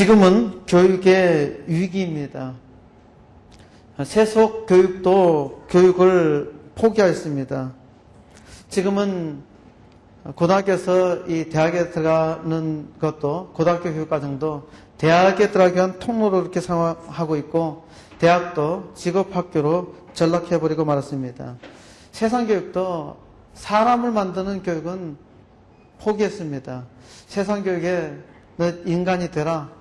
지금은 교육의 위기입니다. 세속 교육도 교육을 포기하였습니다. 지금은 고등학교에서 이 대학에 들어가는 것도, 고등학교 교육과정도 대학에 들어가기 위한 통로로 이렇게 생각하고 있고, 대학도 직업학교로 전락해버리고 말았습니다. 세상교육도 사람을 만드는 교육은 포기했습니다. 세상교육에 너 인간이 되라.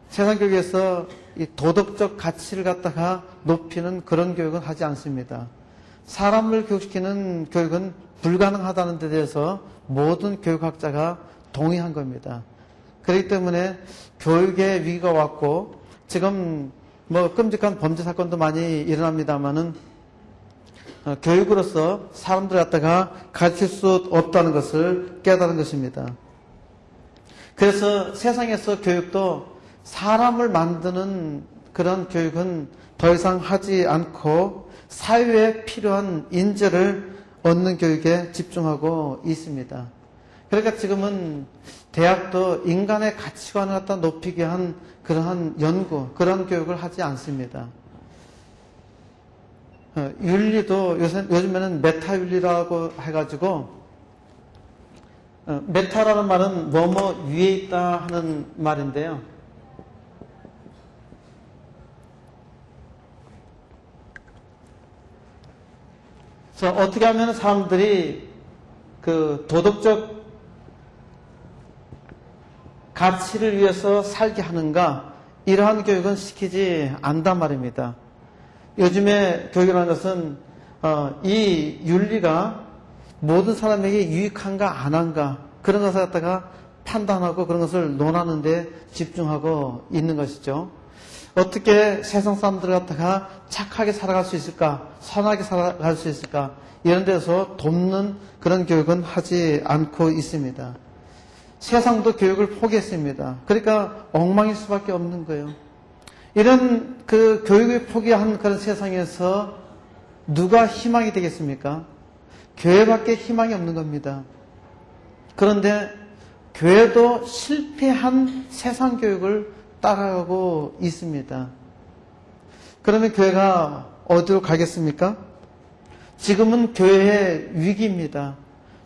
세상교육에서 이 도덕적 가치를 갖다가 높이는 그런 교육은 하지 않습니다. 사람을 교육시키는 교육은 불가능하다는 데 대해서 모든 교육학자가 동의한 겁니다. 그렇기 때문에 교육의 위기가 왔고, 지금 뭐 끔찍한 범죄 사건도 많이 일어납니다만은 교육으로서 사람들 갖다가 가르칠 수 없다는 것을 깨달은 것입니다. 그래서 세상에서 교육도 사람을 만드는 그런 교육은 더 이상 하지 않고 사회에 필요한 인재를 얻는 교육에 집중하고 있습니다. 그러니까 지금은 대학도 인간의 가치관을 갖다 높이기 위한 그러한 연구, 그런 교육을 하지 않습니다. 윤리도 요즘에는 메타윤리라고 해가지고, 메타라는 말은 뭐뭐 위에 있다 하는 말인데요. 그래서 어떻게 하면 사람들이 그 도덕적 가치를 위해서 살게 하는가, 이러한 교육은 시키지 않단 말입니다. 요즘에 교육이라는 것은 이 윤리가 모든 사람에게 유익한가 안 한가, 그런 것을 갖다가 판단하고 그런 것을 논하는 데 집중하고 있는 것이죠. 어떻게 세상 사람들을 갖다가 착하게 살아갈 수 있을까, 선하게 살아갈 수 있을까, 이런 데서 돕는 그런 교육은 하지 않고 있습니다. 세상도 교육을 포기했습니다. 그러니까 엉망일 수밖에 없는 거예요. 이런 그 교육을 포기한 그런 세상에서 누가 희망이 되겠습니까? 교회밖에 희망이 없는 겁니다. 그런데 교회도 실패한 세상 교육을 따라가고 있습니다. 그러면 교회가 어디로 가겠습니까? 지금은 교회의 위기입니다.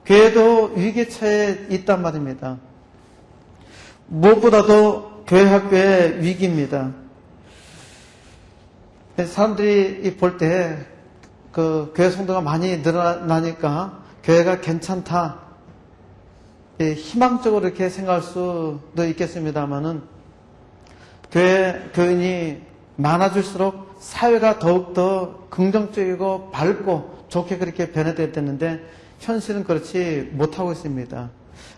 교회도 위기에 처해 있단 말입니다. 무엇보다도 교회 학교의 위기입니다. 사람들이 볼 때 그 교회 성도가 많이 늘어나니까 교회가 괜찮다, 희망적으로 이렇게 생각할 수도 있겠습니다만은, 교인이 많아질수록 사회가 더욱더 긍정적이고 밝고 좋게 그렇게 변해야 되는데 현실은 그렇지 못하고 있습니다.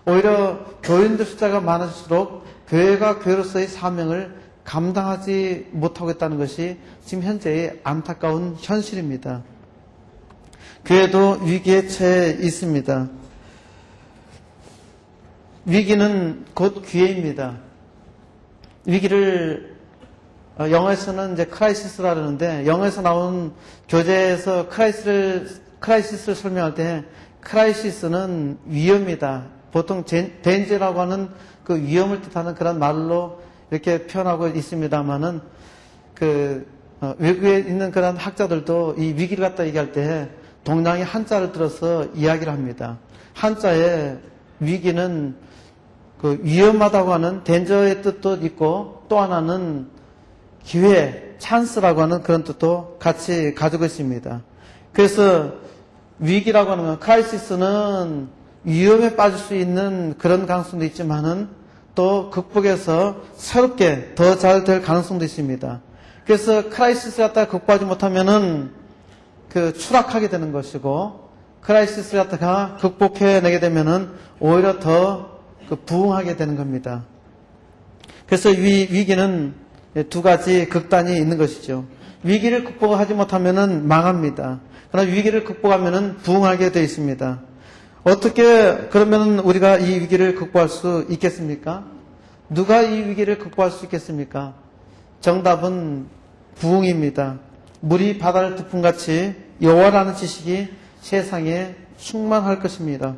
오히려 교인들 숫자가 많아질수록 교회가 교회로서의 사명을 감당하지 못하고 있다는 것이 지금 현재의 안타까운 현실입니다. 교회도 위기에 처해 있습니다. 위기는 곧 기회입니다. 위기를 영어에서는 이제 크라이시스라 그러는데, 영어에서 나온 교재에서 크라이시스를 설명할 때 크라이시스는 위험이다. 보통 덴저라고 하는 그 위험을 뜻하는 그런 말로 이렇게 표현하고 있습니다만은, 외국에 있는 그런 학자들도 이 위기를 갖다 얘기할 때 동양의 한자를 들어서 이야기를 합니다. 한자의 위기는 그 위험하다고 하는 덴저의 뜻도 있고, 또 하나는 기회, 찬스라고 하는 그런 뜻도 같이 가지고 있습니다. 그래서 위기라고 하는 건, 크라이시스는 위험에 빠질 수 있는 그런 가능성도 있지만은 또 극복해서 새롭게 더 잘 될 가능성도 있습니다. 그래서 크라이시스 갖다가 극복하지 못하면은 추락하게 되는 것이고, 크라이시스 갖다가 극복해내게 되면은 오히려 더 부흥하게 되는 겁니다. 그래서 위기는 두 가지 극단이 있는 것이죠. 위기를 극복하지 못하면은 망합니다. 그러나 위기를 극복하면은 부흥하게 되어 있습니다. 어떻게 그러면 우리가 이 위기를 극복할 수 있겠습니까? 누가 이 위기를 극복할 수 있겠습니까? 정답은 부흥입니다. 물이 바다를 덮음같이 여호와라는 지식이 세상에 충만할 것입니다.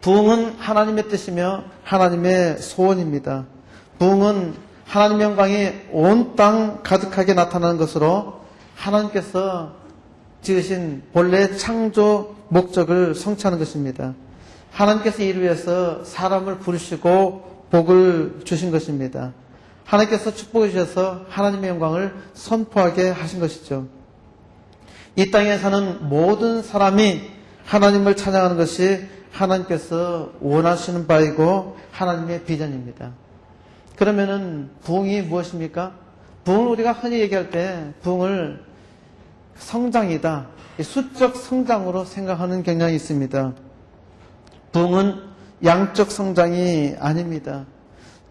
부흥은 하나님의 뜻이며 하나님의 소원입니다. 부흥은 하나님의 영광이 온 땅 가득하게 나타나는 것으로 하나님께서 지으신 본래 창조 목적을 성취하는 것입니다. 하나님께서 이를 위해서 사람을 부르시고 복을 주신 것입니다. 하나님께서 축복해 주셔서 하나님의 영광을 선포하게 하신 것이죠. 이 땅에 사는 모든 사람이 하나님을 찬양하는 것이 하나님께서 원하시는 바이고 하나님의 비전입니다. 그러면은 부흥이 무엇입니까? 부흥을 우리가 흔히 얘기할 때 부흥을 성장이다, 수적 성장으로 생각하는 경향이 있습니다. 부흥은 양적 성장이 아닙니다.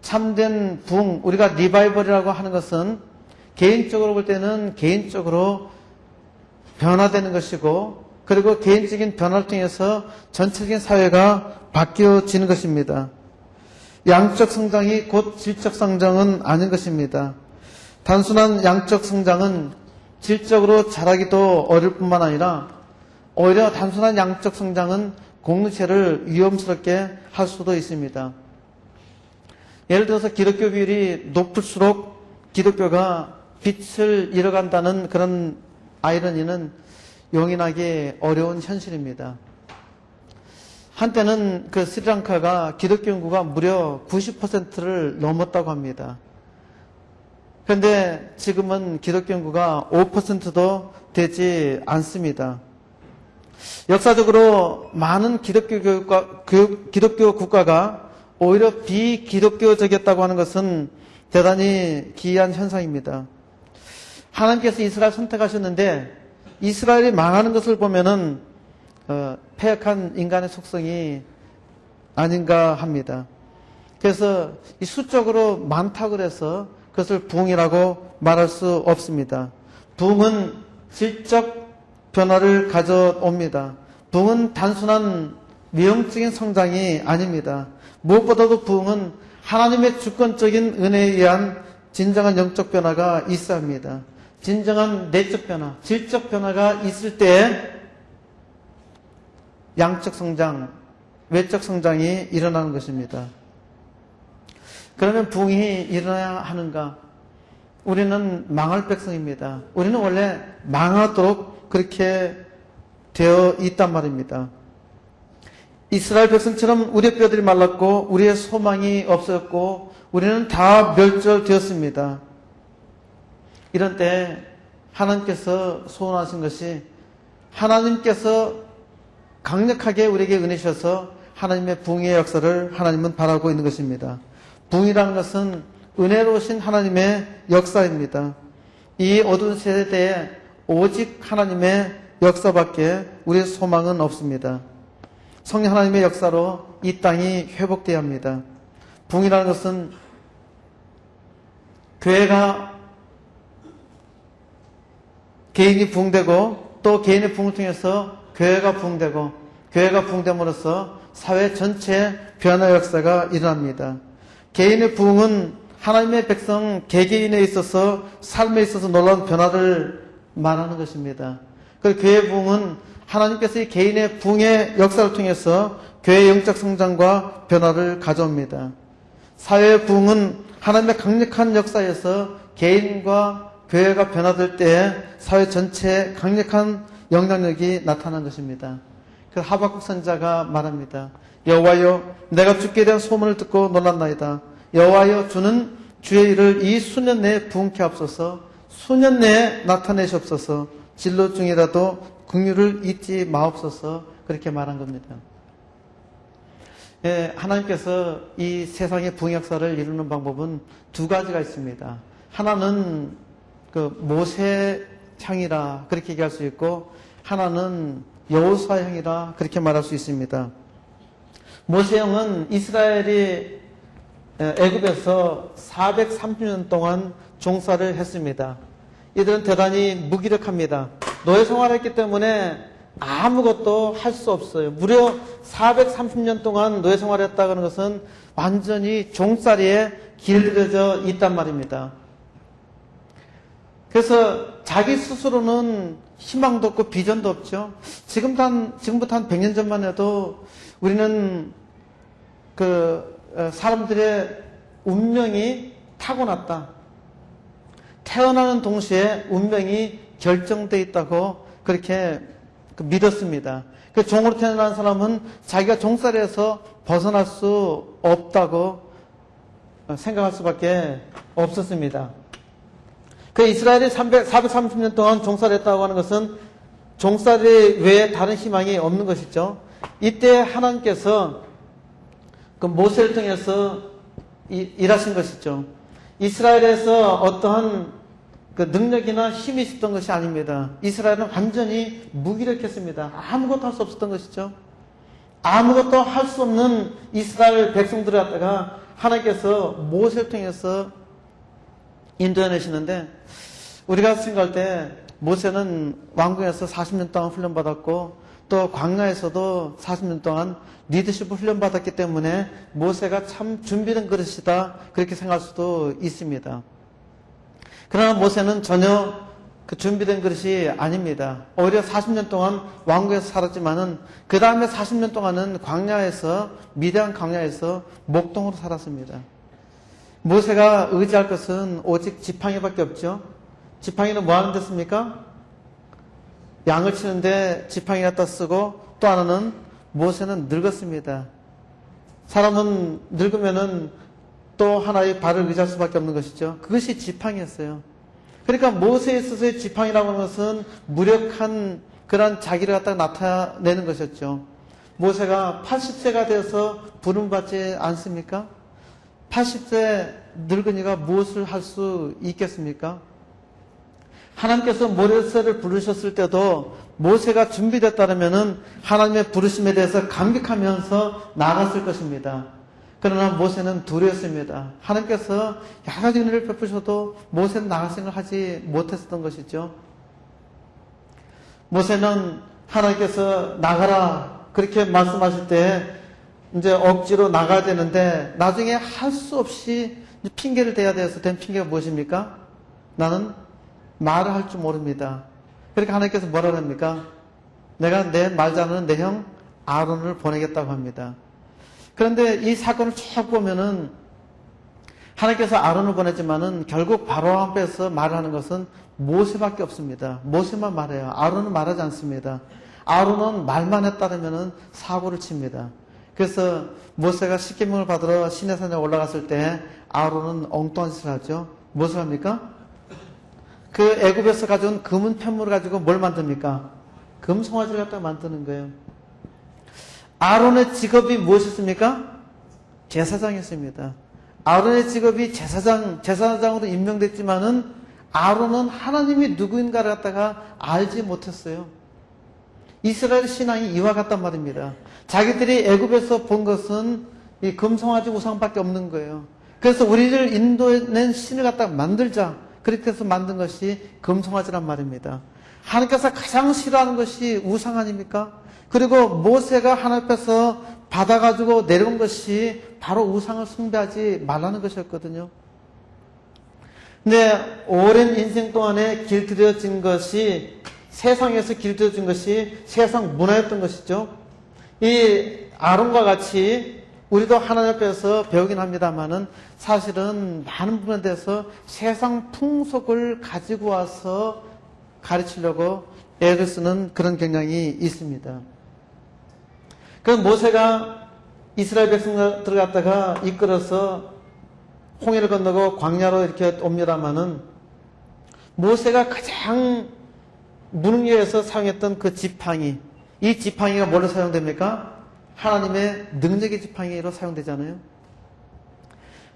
참된 부흥, 우리가 리바이벌이라고 하는 것은 개인적으로 볼 때는 개인적으로 변화되는 것이고, 그리고 개인적인 변화를 통해서 전체적인 사회가 바뀌어지는 것입니다. 양적 성장이 곧 질적 성장은 아닌 것입니다. 단순한 양적 성장은 질적으로 자라기도 어려울 뿐만 아니라 오히려 단순한 양적 성장은 공동체를 위험스럽게 할 수도 있습니다. 예를 들어서 기독교 비율이 높을수록 기독교가 빛을 잃어간다는 그런 아이러니는 용인하기 어려운 현실입니다. 한때는 그 스리랑카가 기독교 인구가 무려 90%를 넘었다고 합니다. 그런데 지금은 기독교 인구가 5%도 되지 않습니다. 역사적으로 많은 기독교 국가가 오히려 비기독교적이었다고 하는 것은 대단히 기이한 현상입니다. 하나님께서 이스라엘 선택하셨는데 이스라엘이 망하는 것을 보면은 패역한 인간의 속성이 아닌가 합니다. 그래서 이 수적으로 많다고 해서 그것을 부흥이라고 말할 수 없습니다. 부흥은 질적 변화를 가져옵니다. 부흥은 단순한 외형적인 성장이 아닙니다. 무엇보다도 부흥은 하나님의 주권적인 은혜에 의한 진정한 영적 변화가 있어야 합니다. 진정한 내적 변화, 질적 변화가 있을 때 양적 성장, 외적 성장이 일어나는 것입니다. 그러면 부흥이 일어나야 하는가? 우리는 망할 백성입니다. 우리는 원래 망하도록 그렇게 되어 있단 말입니다. 이스라엘 백성처럼 우리의 뼈들이 말랐고 우리의 소망이 없었고 우리는 다 멸절되었습니다. 이런 때 하나님께서 소원하신 것이 하나님께서 강력하게 우리에게 은혜 주셔서 하나님의 부흥의 역사를 하나님은 바라고 있는 것입니다. 부흥이라는 것은 은혜로우신 하나님의 역사입니다. 이 어두운 세대에 오직 하나님의 역사밖에 우리의 소망은 없습니다. 성령 하나님의 역사로 이 땅이 회복되어야 합니다. 부흥이라는 것은 교회가 개인이 부흥되고 또 개인의 부흥을 통해서 교회가 부흥되고 교회가 부흥됨으로써 사회 전체의 변화 역사가 일어납니다. 개인의 부흥은 하나님의 백성 개개인에 있어서 삶에 있어서 놀라운 변화를 말하는 것입니다. 그리고 교회의 부흥은 하나님께서 이 개인의 부흥의 역사를 통해서 교회의 영적 성장과 변화를 가져옵니다. 사회의 부흥은 하나님의 강력한 역사에서 개인과 교회가 변화될 때 사회 전체에 강력한 영향력이 나타난 것입니다. 그 하박국 선지자가 말합니다. 여호와여, 내가 주께 대한 소문을 듣고 놀랐나이다. 여호와여, 주는 주의 일을 이 수년 내에 부흥케 하옵소서. 수년 내에 나타내시옵소서. 진로 중이라도 긍휼을 잊지 마옵소서. 그렇게 말한 겁니다. 예, 하나님께서 이 세상의 부흥 역사를 이루는 방법은 두 가지가 있습니다. 하나는 그 모세향이라 그렇게 얘기할 수 있고 하나는 여호수아향이라 그렇게 말할 수 있습니다. 모세형은 이스라엘이 애굽에서 430년 동안 종사를 했습니다. 이들은 대단히 무기력합니다. 노예 생활했기 때문에 아무것도 할 수 없어요. 무려 430년 동안 노예 생활했다는 것은 완전히 종살이에 길들여져 있단 말입니다. 그래서 자기 스스로는 희망도 없고 비전도 없죠. 지금부터 한 100년 전만 해도 우리는 사람들의 운명이 타고났다. 태어나는 동시에 운명이 결정되어 있다고 그렇게 믿었습니다. 그 종으로 태어난 사람은 자기가 종살이에서 벗어날 수 없다고 생각할 수밖에 없었습니다. 그 이스라엘이 430년 동안 종살이했다고 하는 것은 종살이 외에 다른 희망이 없는 것이죠. 이때 하나님께서 그 모세를 통해서 일하신 것이죠. 이스라엘에서 어떠한 그 능력이나 힘이 있었던 것이 아닙니다. 이스라엘은 완전히 무기력했습니다. 아무것도 할 수 없었던 것이죠. 아무것도 할 수 없는 이스라엘 백성들을 갖다가 하나님께서 모세를 통해서 인도해내시는데, 우리가 생각할 때 모세는 왕궁에서 40년 동안 훈련받았고 또 광야에서도 40년 동안 리더십을 훈련받았기 때문에 모세가 참 준비된 그릇이다, 그렇게 생각할 수도 있습니다. 그러나 모세는 전혀 그 준비된 그릇이 아닙니다. 오히려 40년 동안 왕궁에서 살았지만은 그 다음에 40년 동안은 광야에서, 미디안 광야에서 목동으로 살았습니다. 모세가 의지할 것은 오직 지팡이밖에 없죠. 지팡이는 뭐 하는 데 씁니까? 양을 치는데 지팡이 갖다 쓰고, 또 하나는 모세는 늙었습니다. 사람은 늙으면은 또 하나의 발을 의지할 수밖에 없는 것이죠. 그것이 지팡이였어요. 그러니까 모세에 있어서의 지팡이라고 하는 것은 무력한 그런 자기를 갖다가 나타내는 것이었죠. 모세가 80세가 되어서 부름받지 않습니까? 80세 늙은이가 무엇을 할 수 있겠습니까? 하나님께서 모세를 부르셨을 때도 모세가 준비됐다면은 하나님의 부르심에 대해서 감격하면서 나갔을 것입니다. 그러나 모세는 두려웠습니다. 하나님께서 여러 가지 은혜를 베푸셔도 모세는 나갈 생각을 하지 못했었던 것이죠. 모세는 하나님께서 나가라 그렇게 말씀하실 때 이제 억지로 나가야 되는데 나중에 할 수 없이 핑계를 대야 돼서 된 핑계가 무엇입니까? 나는 말을 할 줄 모릅니다. 그러니까 하나님께서 뭐라고 합니까? 내가 내 말 잘하는 내 형 아론을 보내겠다고 합니다. 그런데 이 사건을 쭉 보면은 하나님께서 아론을 보냈지만은 결국 바로 앞에서 말하는 것은 모세밖에 없습니다. 모세만 말해요. 아론은 말하지 않습니다. 아론은 말만 했다면은 사고를 칩니다. 그래서 모세가 십계명을 받으러 시내산에 올라갔을 때 아론은 엉뚱한 짓을 하죠. 무엇을 합니까? 그 애굽에서 가져온 금은 편물을 가지고 뭘 만듭니까? 금송아지를 갖다 만드는 거예요. 아론의 직업이 무엇이었습니까? 제사장이었습니다. 아론의 직업이 제사장으로 임명됐지만은 아론은 하나님이 누구인가를 갖다가 알지 못했어요. 이스라엘 신앙이 이와 같단 말입니다. 자기들이 애굽에서 본 것은 이 금송아지 우상밖에 없는 거예요. 그래서 우리를 인도해낸 신을 갖다가 만들자, 그렇게 해서 만든 것이 금송아지란 말입니다. 하나님께서 가장 싫어하는 것이 우상 아닙니까? 그리고 모세가 하나님 앞에서 받아가지고 내려온 것이 바로 우상을 숭배하지 말라는 것이었거든요. 근데 오랜 인생 동안에 길들여진 것이, 세상에서 길들여진 것이 세상 문화였던 것이죠. 이 아론과 같이 우리도 하나님 앞에서 배우긴 합니다만은 사실은 많은 부분에 대해서 세상 풍속을 가지고 와서 가르치려고 애를 쓰는 그런 경향이 있습니다. 그 모세가 이스라엘 백성들을 갖다가 이끌어서 홍해를 건너고 광야로 이렇게 옵니다마는 모세가 가장 무능력에서 사용했던 그 지팡이, 이 지팡이가 뭘로 사용됩니까? 하나님의 능력의 지팡이로 사용되잖아요.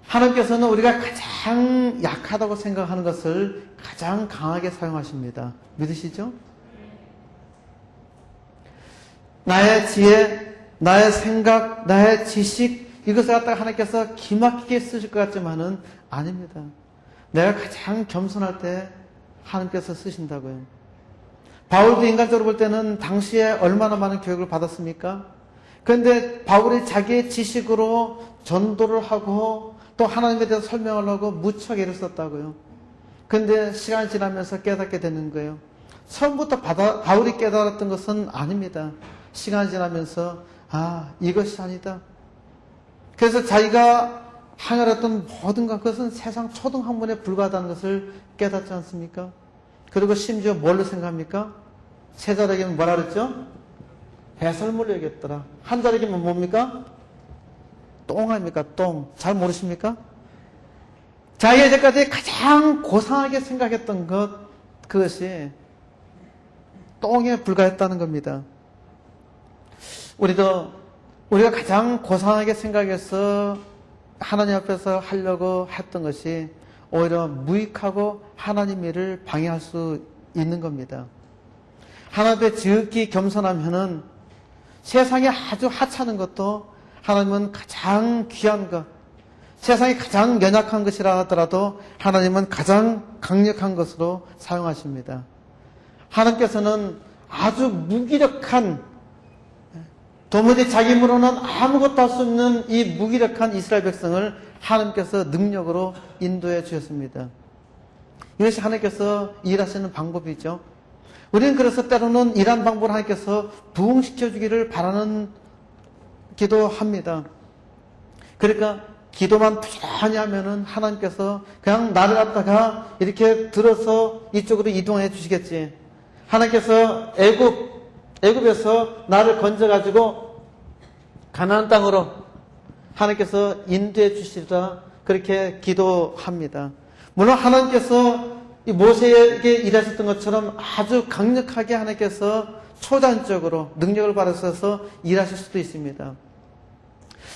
하나님께서는 우리가 가장 약하다고 생각하는 것을 가장 강하게 사용하십니다. 믿으시죠? 나의 지혜, 나의 생각, 나의 지식, 이것을 갖다가 하나님께서 기막히게 쓰실 것 같지만은 아닙니다. 내가 가장 겸손할 때 하나님께서 쓰신다고요. 바울도 인간적으로 볼 때는 당시에 얼마나 많은 교육을 받았습니까? 그런데 바울이 자기의 지식으로 전도를 하고 또 하나님에 대해서 설명을 하고 무척 애를 썼다고요. 그런데 시간이 지나면서 깨닫게 되는 거예요. 처음부터 바울이 깨달았던 것은 아닙니다. 시간이 지나면서 이것이 아니다. 그래서 자기가 행하였던 모든 것은 세상 초등학문에 불과하다는 것을 깨닫지 않습니까? 그리고 심지어 뭘로 생각합니까? 세 자리에게는 뭐라 그랬죠? 배설물로 얘기했더라. 한 자리에게는 뭡니까? 똥 아닙니까? 똥. 잘 모르십니까? 자기가 이제까지 가장 고상하게 생각했던 그것이 똥에 불과했다는 겁니다. 우리가 가장 고상하게 생각해서 하나님 앞에서 하려고 했던 것이 오히려 무익하고 하나님 일을 방해할 수 있는 겁니다. 하나님 앞에 지극히 겸손하면은 세상에 아주 하찮은 것도 하나님은 가장 귀한 것, 세상에 가장 연약한 것이라 하더라도 하나님은 가장 강력한 것으로 사용하십니다. 하나님께서는 아주 무기력한, 도무지 자기 힘으로는 아무것도 할 수 없는 이 무기력한 이스라엘 백성을 하나님께서 능력으로 인도해 주셨습니다. 이것이 하나님께서 일하시는 방법이죠. 우리는 그래서 때로는 일하는 방법을 하나님께서 부흥시켜 주기를 바라는 기도합니다. 그러니까 기도만 부지런히 하면은 하나님께서 그냥 나를 갖다가 이렇게 들어서 이쪽으로 이동해 주시겠지. 하나님께서 애굽에서 나를 건져가지고 가나안 땅으로 하나님께서 인도해 주시리라 그렇게 기도합니다. 물론 하나님께서 이 모세에게 일하셨던 것처럼 아주 강력하게 하나님께서 초단적으로 능력을 받으셔서 일하실 수도 있습니다.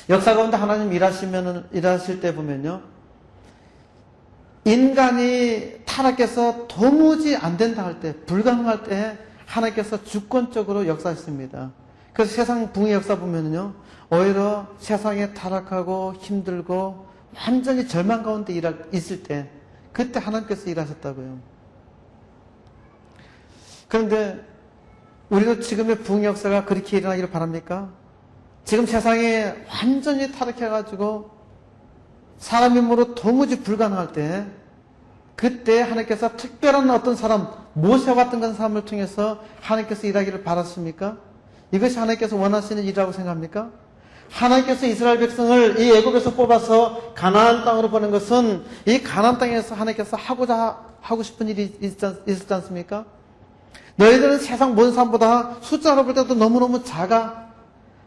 역사 가운데 하나님 일하실 때 보면요, 인간이 타락해서 도무지 안 된다 할 때, 불가능할 때 하나님께서 주권적으로 역사하십니다. 그래서 세상 붕의 역사 보면요, 오히려 세상에 타락하고 힘들고 완전히 절망 가운데 있을 때, 그때 하나님께서 일하셨다고요. 그런데 우리도 지금의 붕의 역사가 그렇게 일어나기를 바랍니까? 지금 세상에 완전히 타락해가지고 사람 힘으로 도무지 불가능할 때, 그때 하나님께서 특별한 어떤 사람, 모세와 같은 그런 사람을 통해서 하나님께서 일하기를 바랐습니까? 이것이 하나님께서 원하시는 일이라고 생각합니까? 하나님께서 이스라엘 백성을 이 애굽에서 뽑아서 가나안 땅으로 보낸 것은 이 가나안 땅에서 하나님께서 하고 싶은 일이 있었지 않습니까? 너희들은 세상 모든 사람보다 숫자로 볼 때도 너무너무 작아.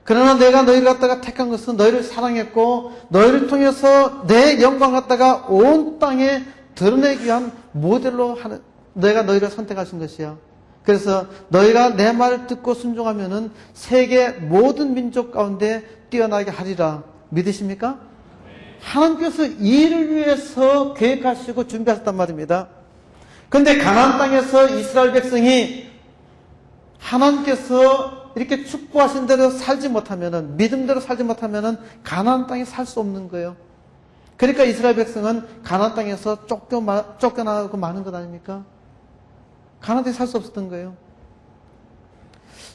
그러나 내가 너희를 갖다가 택한 것은 너희를 사랑했고 너희를 통해서 내 영광 갖다가 온 땅에 드러내기 위한 모델로 내가 너희를 선택하신 것이야. 그래서 너희가 내 말을 듣고 순종하면은 세계 모든 민족 가운데 뛰어나게 하리라. 믿으십니까? 하나님께서 이 일을 위해서 계획하시고 준비하셨단 말입니다. 그런데 가나안 땅에서 이스라엘 백성이 하나님께서 이렇게 축복하신 대로 살지 못하면은, 믿음대로 살지 못하면은 가나안 땅에 살 수 없는 거예요. 그러니까 이스라엘 백성은 가나안 땅에서 쫓겨나고 마는 것 아닙니까? 가나안 땅에 살 수 없었던 거예요.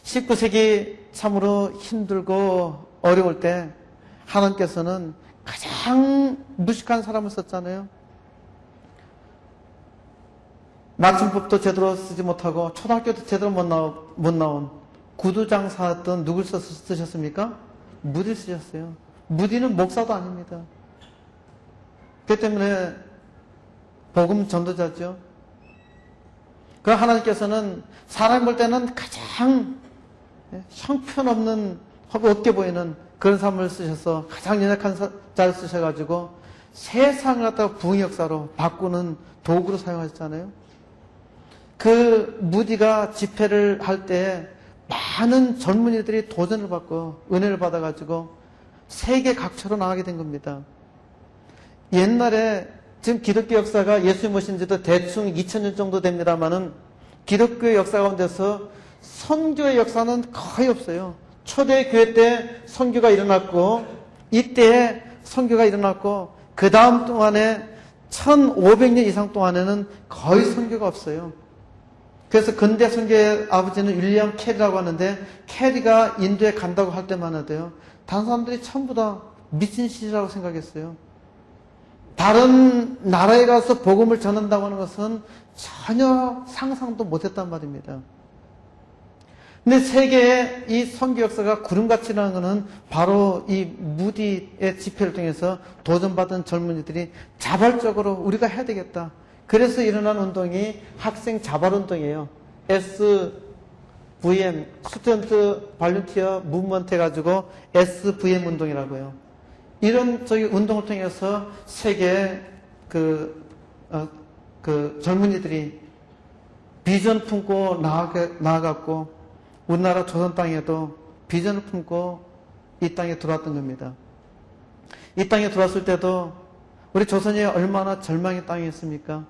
19세기 참으로 힘들고 어려울 때 하나님께서는 가장 무식한 사람을 썼잖아요. 맞춤법도 제대로 쓰지 못하고 초등학교도 제대로 못 나온 구두장사였던 누굴 쓰셨습니까? 무디 쓰셨어요. 무디는 목사도 아닙니다. 그렇기 때문에 복음 전도자죠. 그 하나님께서는 사람 볼 때는 가장 형편없는, 없게 보이는 그런 사람을 쓰셔서 가장 연약한 자를 쓰셔가지고 세상을 갖다가 부흥 역사로 바꾸는 도구로 사용하셨잖아요. 그 무디가 집회를 할 때 많은 젊은이들이 도전을 받고 은혜를 받아가지고 세계 각처로 나가게 된 겁니다. 옛날에 지금 기독교 역사가 예수님 오신 지도 대충 2000년 정도 됩니다만은 기독교 역사 가운데서 선교의 역사는 거의 없어요. 초대교회 때 선교가 일어났고 이때 선교가 일어났고 그 다음 동안에 1500년 이상 동안에는 거의 선교가 없어요. 그래서 근대 선교의 아버지는 윌리엄 캐리라고 하는데 캐리가 인도에 간다고 할 때만 해도요. 다른 사람들이 전부 다 미친 시라고 생각했어요. 다른 나라에 가서 복음을 전한다고 하는 것은 전혀 상상도 못했단 말입니다. 근데 세계의 이 선교 역사가 구름같이 일어나는 것은 바로 이 무디의 집회를 통해서 도전받은 젊은이들이 자발적으로 우리가 해야 되겠다. 그래서 일어난 운동이 학생 자발운동이에요. SVM, 스튜던트 발런티어 무브먼트 해가지고 SVM 운동이라고요. 이런 운동을 통해서 세계 젊은이들이 비전 품고 나아갔고, 우리나라 조선 땅에도 비전을 품고 이 땅에 들어왔던 겁니다. 이 땅에 들어왔을 때도 우리 조선이 얼마나 절망의 땅이었습니까?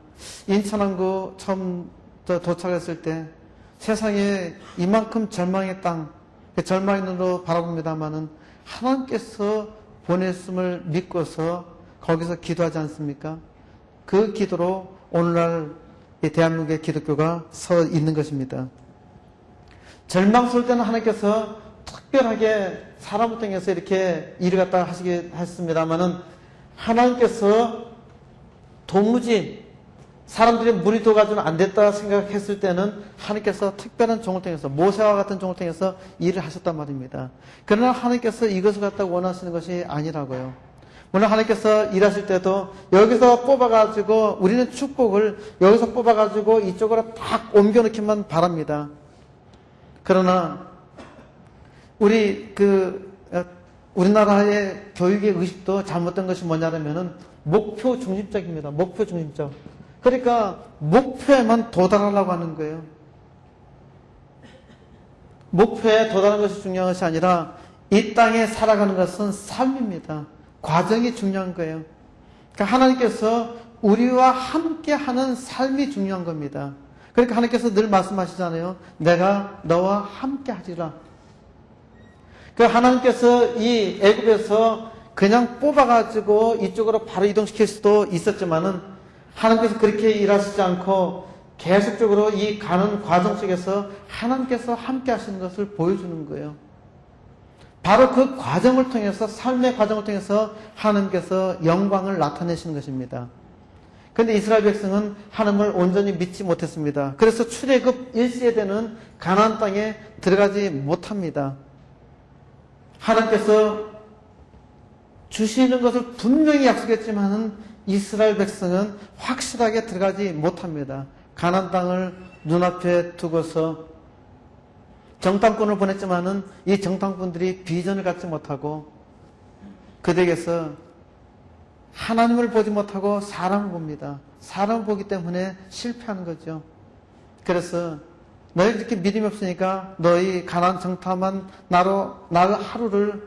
인천항구 처음 도착했을 때 세상에 이만큼 절망의 땅, 절망의 눈으로 바라봅니다마는 하나님께서 보냈음을 믿고서 거기서 기도하지 않습니까? 그 기도로 오늘날 이 대한민국의 기독교가 서 있는 것입니다. 절망스러울 때는 하나님께서 특별하게 사람을 통해서 이렇게 일을 갖다 하시게 했습니다만은 하나님께서 도무지 사람들이 물이 도가지고는 안 됐다 생각했을 때는 하나님께서 특별한 종을 통해서 모세와 같은 종을 통해서 일을 하셨단 말입니다. 그러나 하나님께서 이것을 갖다 원하시는 것이 아니라고요. 물론 하나님께서 일하실 때도 여기서 뽑아가지고 우리는 축복을 여기서 뽑아가지고 이쪽으로 딱 옮겨놓기만 바랍니다. 그러나 우리나라의 교육의 의식도 잘못된 것이 뭐냐면은 목표 중심적입니다. 목표 중심적. 그러니까 목표에만 도달하려고 하는 거예요. 목표에 도달하는 것이 중요한 것이 아니라 이 땅에 살아가는 것은 삶입니다. 과정이 중요한 거예요. 그러니까 하나님께서 우리와 함께하는 삶이 중요한 겁니다. 그러니까 하나님께서 늘 말씀하시잖아요. 내가 너와 함께 하리라. 그 하나님께서 이 애굽에서 그냥 뽑아가지고 이쪽으로 바로 이동시킬 수도 있었지만은 하나님께서 그렇게 일하시지 않고 계속적으로 이 가는 과정 속에서 하나님께서 함께 하시는 것을 보여주는 거예요. 바로 그 과정을 통해서, 삶의 과정을 통해서 하나님께서 영광을 나타내시는 것입니다. 그런데 이스라엘 백성은 하나님을 온전히 믿지 못했습니다. 그래서 출애굽 1세대는 가나안 땅에 들어가지 못합니다. 하나님께서 주시는 것을 분명히 약속했지만은 이스라엘 백성은 확실하게 들어가지 못합니다. 가나안 땅을 눈앞에 두고서 정탐꾼을 보냈지만은 이 정탐꾼들이 비전을 갖지 못하고 그들에게서 하나님을 보지 못하고 사람을 봅니다. 사람을 보기 때문에 실패하는 거죠. 그래서 너희 이렇게 믿음이 없으니까 너희 가나안 정탐한 나를 하루를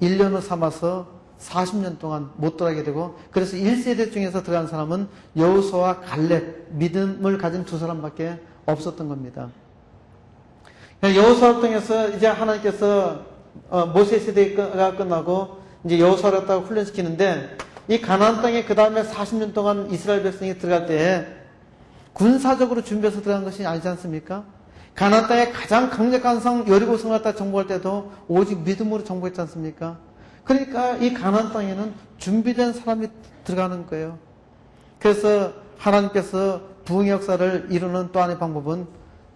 1년을 삼아서 40년 동안 못 들어가게 되고, 그래서 1세대 중에서 들어간 사람은 여호수아와 갈렙, 믿음을 가진 두 사람밖에 없었던 겁니다. 여호수아를 통해서 이제 하나님께서 모세 세대가 끝나고 이제 여호수아를 갖다가 훈련시키는데, 이 가나안 땅에 그 다음에 40년 동안 이스라엘 백성이 들어갈 때에 군사적으로 준비해서 들어간 것이 아니지 않습니까? 가나안 땅의 가장 강력한 성 여리고성을 갖다 정복할 때도 오직 믿음으로 정복했지 않습니까? 그러니까 이 가나안 땅에는 준비된 사람이 들어가는 거예요. 그래서 하나님께서 부흥의 역사를 이루는 또 하나의 방법은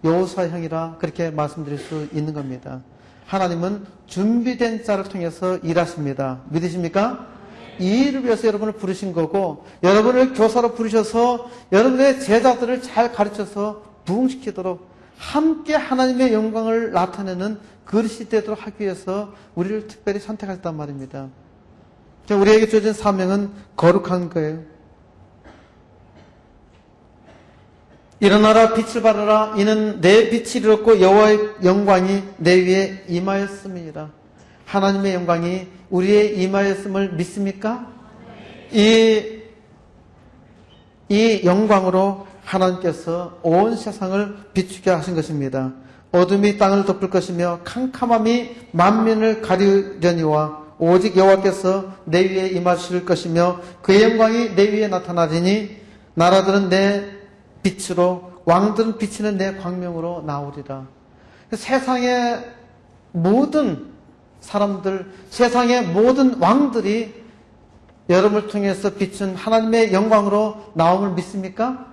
여호수아형이라 그렇게 말씀드릴 수 있는 겁니다. 하나님은 준비된 자를 통해서 일하십니다. 믿으십니까? 이 일을 위해서 여러분을 부르신 거고, 여러분을 교사로 부르셔서 여러분의 제자들을 잘 가르쳐서 부흥시키도록 함께 하나님의 영광을 나타내는 그릇이 되도록 하기 위해서 우리를 특별히 선택하셨단 말입니다. 우리에게 주어진 사명은 거룩한 거예요. 일어나라 빛을 발하라. 이는 내 빛이 이르렀고 여호와의 영광이 내 위에 임하였음이니라. 하나님의 영광이 우리의 임하였음을 믿습니까? 이 영광으로 하나님께서 온 세상을 비추게 하신 것입니다. 어둠이 땅을 덮을 것이며 캄캄함이 만민을 가리려니와 오직 여호와께서 내 위에 임하실 것이며 그의 영광이 내 위에 나타나리니 나라들은 내 빛으로 왕들은 비치는 내 광명으로 나오리라. 세상의 모든 사람들, 세상의 모든 왕들이 여러분을 통해서 비춘 하나님의 영광으로 나옴을 믿습니까?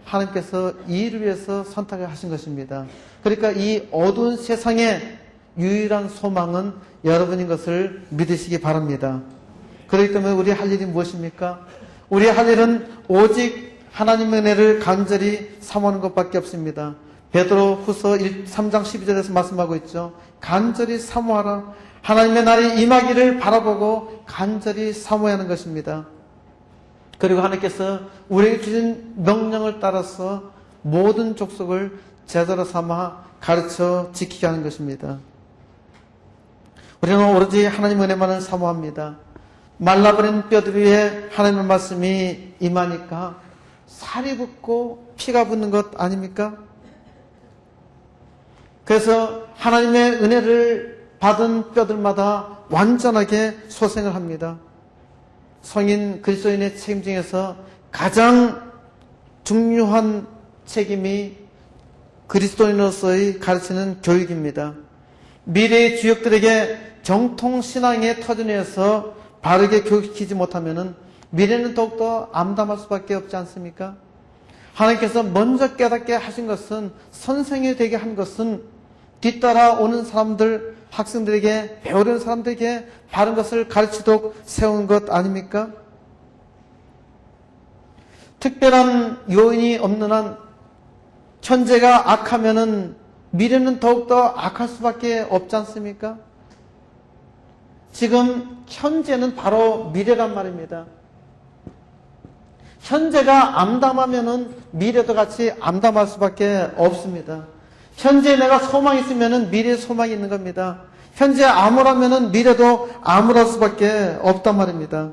하나님께서 이를 위해서 선택을 하신 것입니다. 그러니까 이 어두운 세상의 유일한 소망은 여러분인 것을 믿으시기 바랍니다. 그렇기 때문에 우리 할 일이 무엇입니까? 우리 할 일은 오직 하나님의 은혜를 간절히 사모하는 것밖에 없습니다. 베드로 후서 3장 12절에서 말씀하고 있죠. 간절히 사모하라. 하나님의 날이 임하기를 바라보고 간절히 사모해야 하는 것입니다. 그리고 하나님께서 우리에게 주신 명령을 따라서 모든 족속을 제자로 삼아 가르쳐 지키게 하는 것입니다. 우리는 오로지 하나님의 은혜만을 사모합니다. 말라버린 뼈들 위에 하나님의 말씀이 임하니까 살이 붙고 피가 붙는 것 아닙니까? 그래서 하나님의 은혜를 받은 뼈들마다 완전하게 소생을 합니다. 성인 그리스도인의 책임 중에서 가장 중요한 책임이 그리스도인으로서의 가르치는 교육입니다. 미래의 주역들에게 정통 신앙의 터전에서 바르게 교육시키지 못하면 미래는 더욱더 암담할 수밖에 없지 않습니까? 하나님께서 먼저 깨닫게 하신 것은, 선생이 되게 한 것은 뒤따라 오는 사람들, 학생들에게, 배우려는 사람들에게 바른 것을 가르치도록 세운 것 아닙니까? 특별한 요인이 없는 한 현재가 악하면은 미래는 더욱더 악할 수밖에 없지 않습니까? 지금 현재는 바로 미래란 말입니다. 현재가 암담하면은 미래도 같이 암담할 수밖에 없습니다. 현재 내가 소망이 있으면은 미래에 소망이 있는 겁니다. 현재 암울하면은 미래도 암울할 수밖에 없단 말입니다.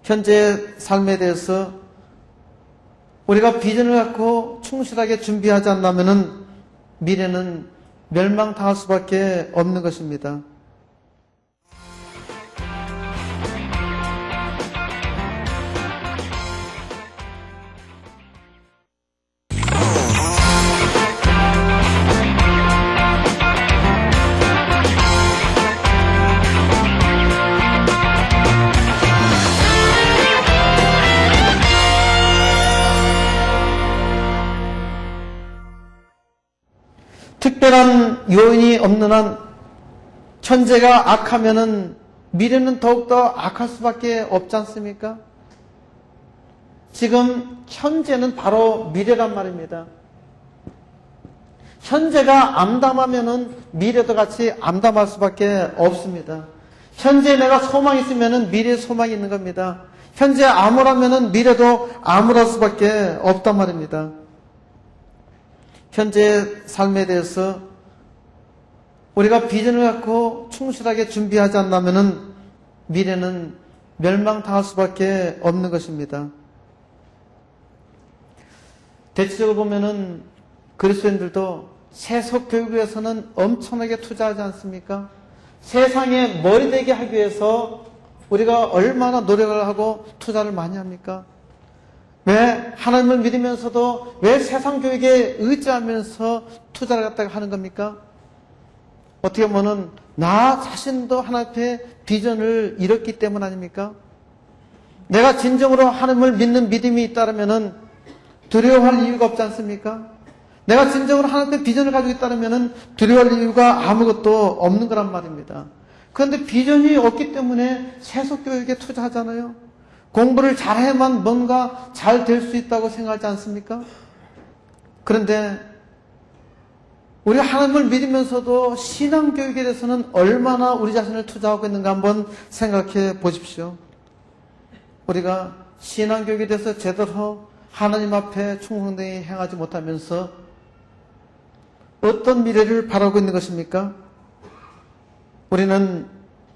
현재 삶에 대해서 우리가 비전을 갖고 충실하게 준비하지 않다면은 미래는 멸망당할 수밖에 없는 것입니다. 특별한 요인이 없는 한 현재가 악하면은 미래는 더욱더 악할 수밖에 없지 않습니까? 지금 현재는 바로 미래란 말입니다. 현재가 암담하면은 미래도 같이 암담할 수밖에 없습니다. 현재 내가 소망이 있으면은 미래에 소망이 있는 겁니다. 현재 암울하면은 미래도 암울할 수밖에 없단 말입니다. 현재 삶에 대해서 우리가 비전을 갖고 충실하게 준비하지 않다면 미래는 멸망당할 수밖에 없는 것입니다. 대체적으로 보면은 그리스도인들도 세속 교육에서는 엄청나게 투자하지 않습니까? 세상에 머리 되게 하기 위해서 우리가 얼마나 노력을 하고 투자를 많이 합니까? 왜 하나님을 믿으면서도 왜 세상 교육에 의지하면서 투자를 갖다가 하는 겁니까? 어떻게 보면은 나 자신도 하나님 앞에 비전을 잃었기 때문 아닙니까? 내가 진정으로 하나님을 믿는 믿음이 있다면은 두려워할 이유가 없지 않습니까? 내가 진정으로 하나님 앞에 비전을 가지고 있다면은 두려워할 이유가 아무것도 없는 거란 말입니다. 그런데 비전이 없기 때문에 세속 교육에 투자하잖아요. 공부를 잘해야만 뭔가 잘 될 수 있다고 생각하지 않습니까? 그런데 우리가 하나님을 믿으면서도 신앙교육에 대해서는 얼마나 우리 자신을 투자하고 있는가 한번 생각해 보십시오. 우리가 신앙교육에 대해서 제대로 하나님 앞에 충성되게 행하지 못하면서 어떤 미래를 바라고 있는 것입니까? 우리는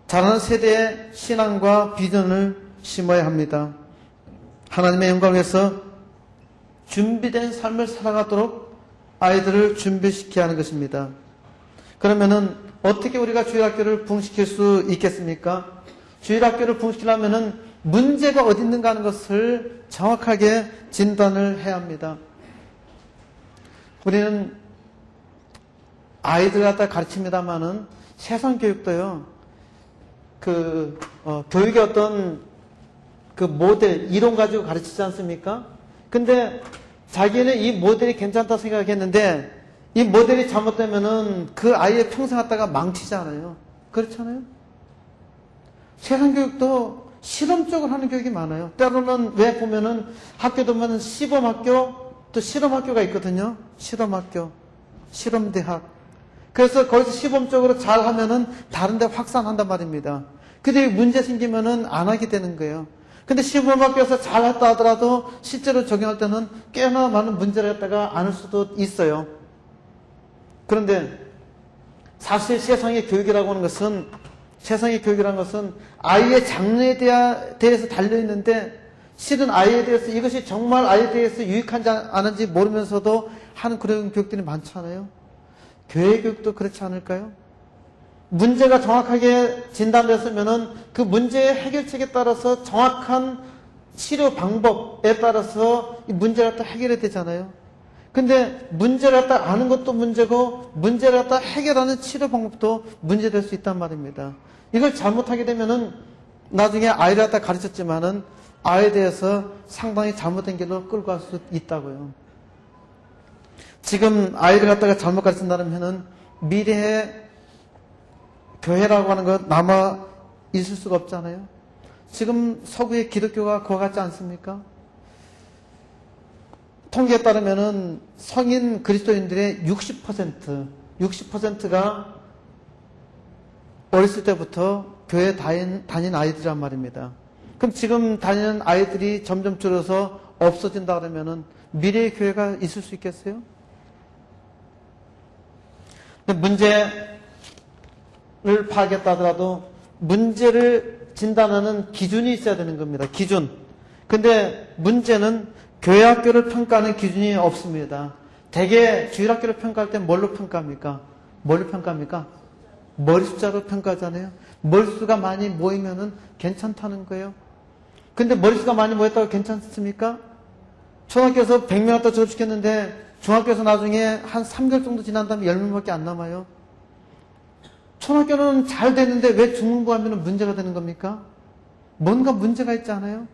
자라는 세대의 신앙과 비전을 심어야 합니다. 하나님의 영광을 위해서 준비된 삶을 살아가도록 아이들을 준비시켜야 하는 것입니다. 그러면은 어떻게 우리가 주일학교를 부흥시킬 수 있겠습니까? 주일학교를 부흥시키려면은 문제가 어디 있는가 하는 것을 정확하게 진단을 해야 합니다. 우리는 아이들 갖다 가르칩니다만은 세상 교육도요, 교육의 어떤 그 모델, 이론 가지고 가르치지 않습니까? 근데 자기는 이 모델이 괜찮다 생각했는데 이 모델이 잘못되면은 그 아이의 평생 갖다가 망치잖아요. 그렇잖아요. 세상 교육도 실험적으로 하는 교육이 많아요. 때로는 왜 보면은 학교도 보면 시범학교 또 실험학교가 있거든요. 실험학교, 실험대학. 그래서 거기서 시범적으로 잘 하면은 다른 데 확산한단 말입니다. 근데 문제 생기면은 안 하게 되는 거예요. 근데 시범학교에서 잘 했다 하더라도 실제로 적용할 때는 꽤나 많은 문제를 갖다가 안 할 수도 있어요. 그런데 사실 세상의 교육이라고 하는 것은 아이의 장래에 대해서 달려있는데 실은 아이에 대해서 이것이 정말 아이에 대해서 유익한지 아닌지 모르면서도 하는 그런 교육들이 많잖아요. 교회 교육도 그렇지 않을까요? 문제가 정확하게 진단됐으면은 그 문제의 해결책에 따라서 정확한 치료 방법에 따라서 이 문제가 또 해결이 되잖아요. 근데 문제를 갖다 아는 것도 문제고 문제를 갖다 해결하는 치료 방법도 문제될 수 있단 말입니다. 이걸 잘못하게 되면은 나중에 아이를 갖다 가르쳤지만은 아이에 대해서 상당히 잘못된 길로 끌고 갈 수 있다고요. 지금 아이를 갖다가 잘못 가르친다면은 미래에 교회라고 하는 것 남아 있을 수가 없잖아요. 지금 서구의 기독교가 그와 같지 않습니까? 통계에 따르면은 성인 그리스도인들의 60%가 어렸을 때부터 교회 다닌 아이들이란 말입니다. 그럼 지금 다니는 아이들이 점점 줄어서 없어진다 그러면은 미래의 교회가 있을 수 있겠어요? 문제를 파악했다 하더라도 문제를 진단하는 기준이 있어야 되는 겁니다. 기준. 근데 문제는 교회 학교를 평가하는 기준이 없습니다. 대개 주일학교를 평가할 때 뭘로 평가합니까? 머리 숫자로 평가하잖아요. 머리수가 많이 모이면은 괜찮다는 거예요. 근데 머리수가 많이 모였다고 괜찮습니까? 초등학교에서 100명 갖다 졸업시켰는데 중학교에서 나중에 한 3개월 정도 지난 다음에 10명밖에 안 남아요. 초등학교는 잘 됐는데 왜 중등부 하면 문제가 되는 겁니까? 뭔가 문제가 있지 않아요?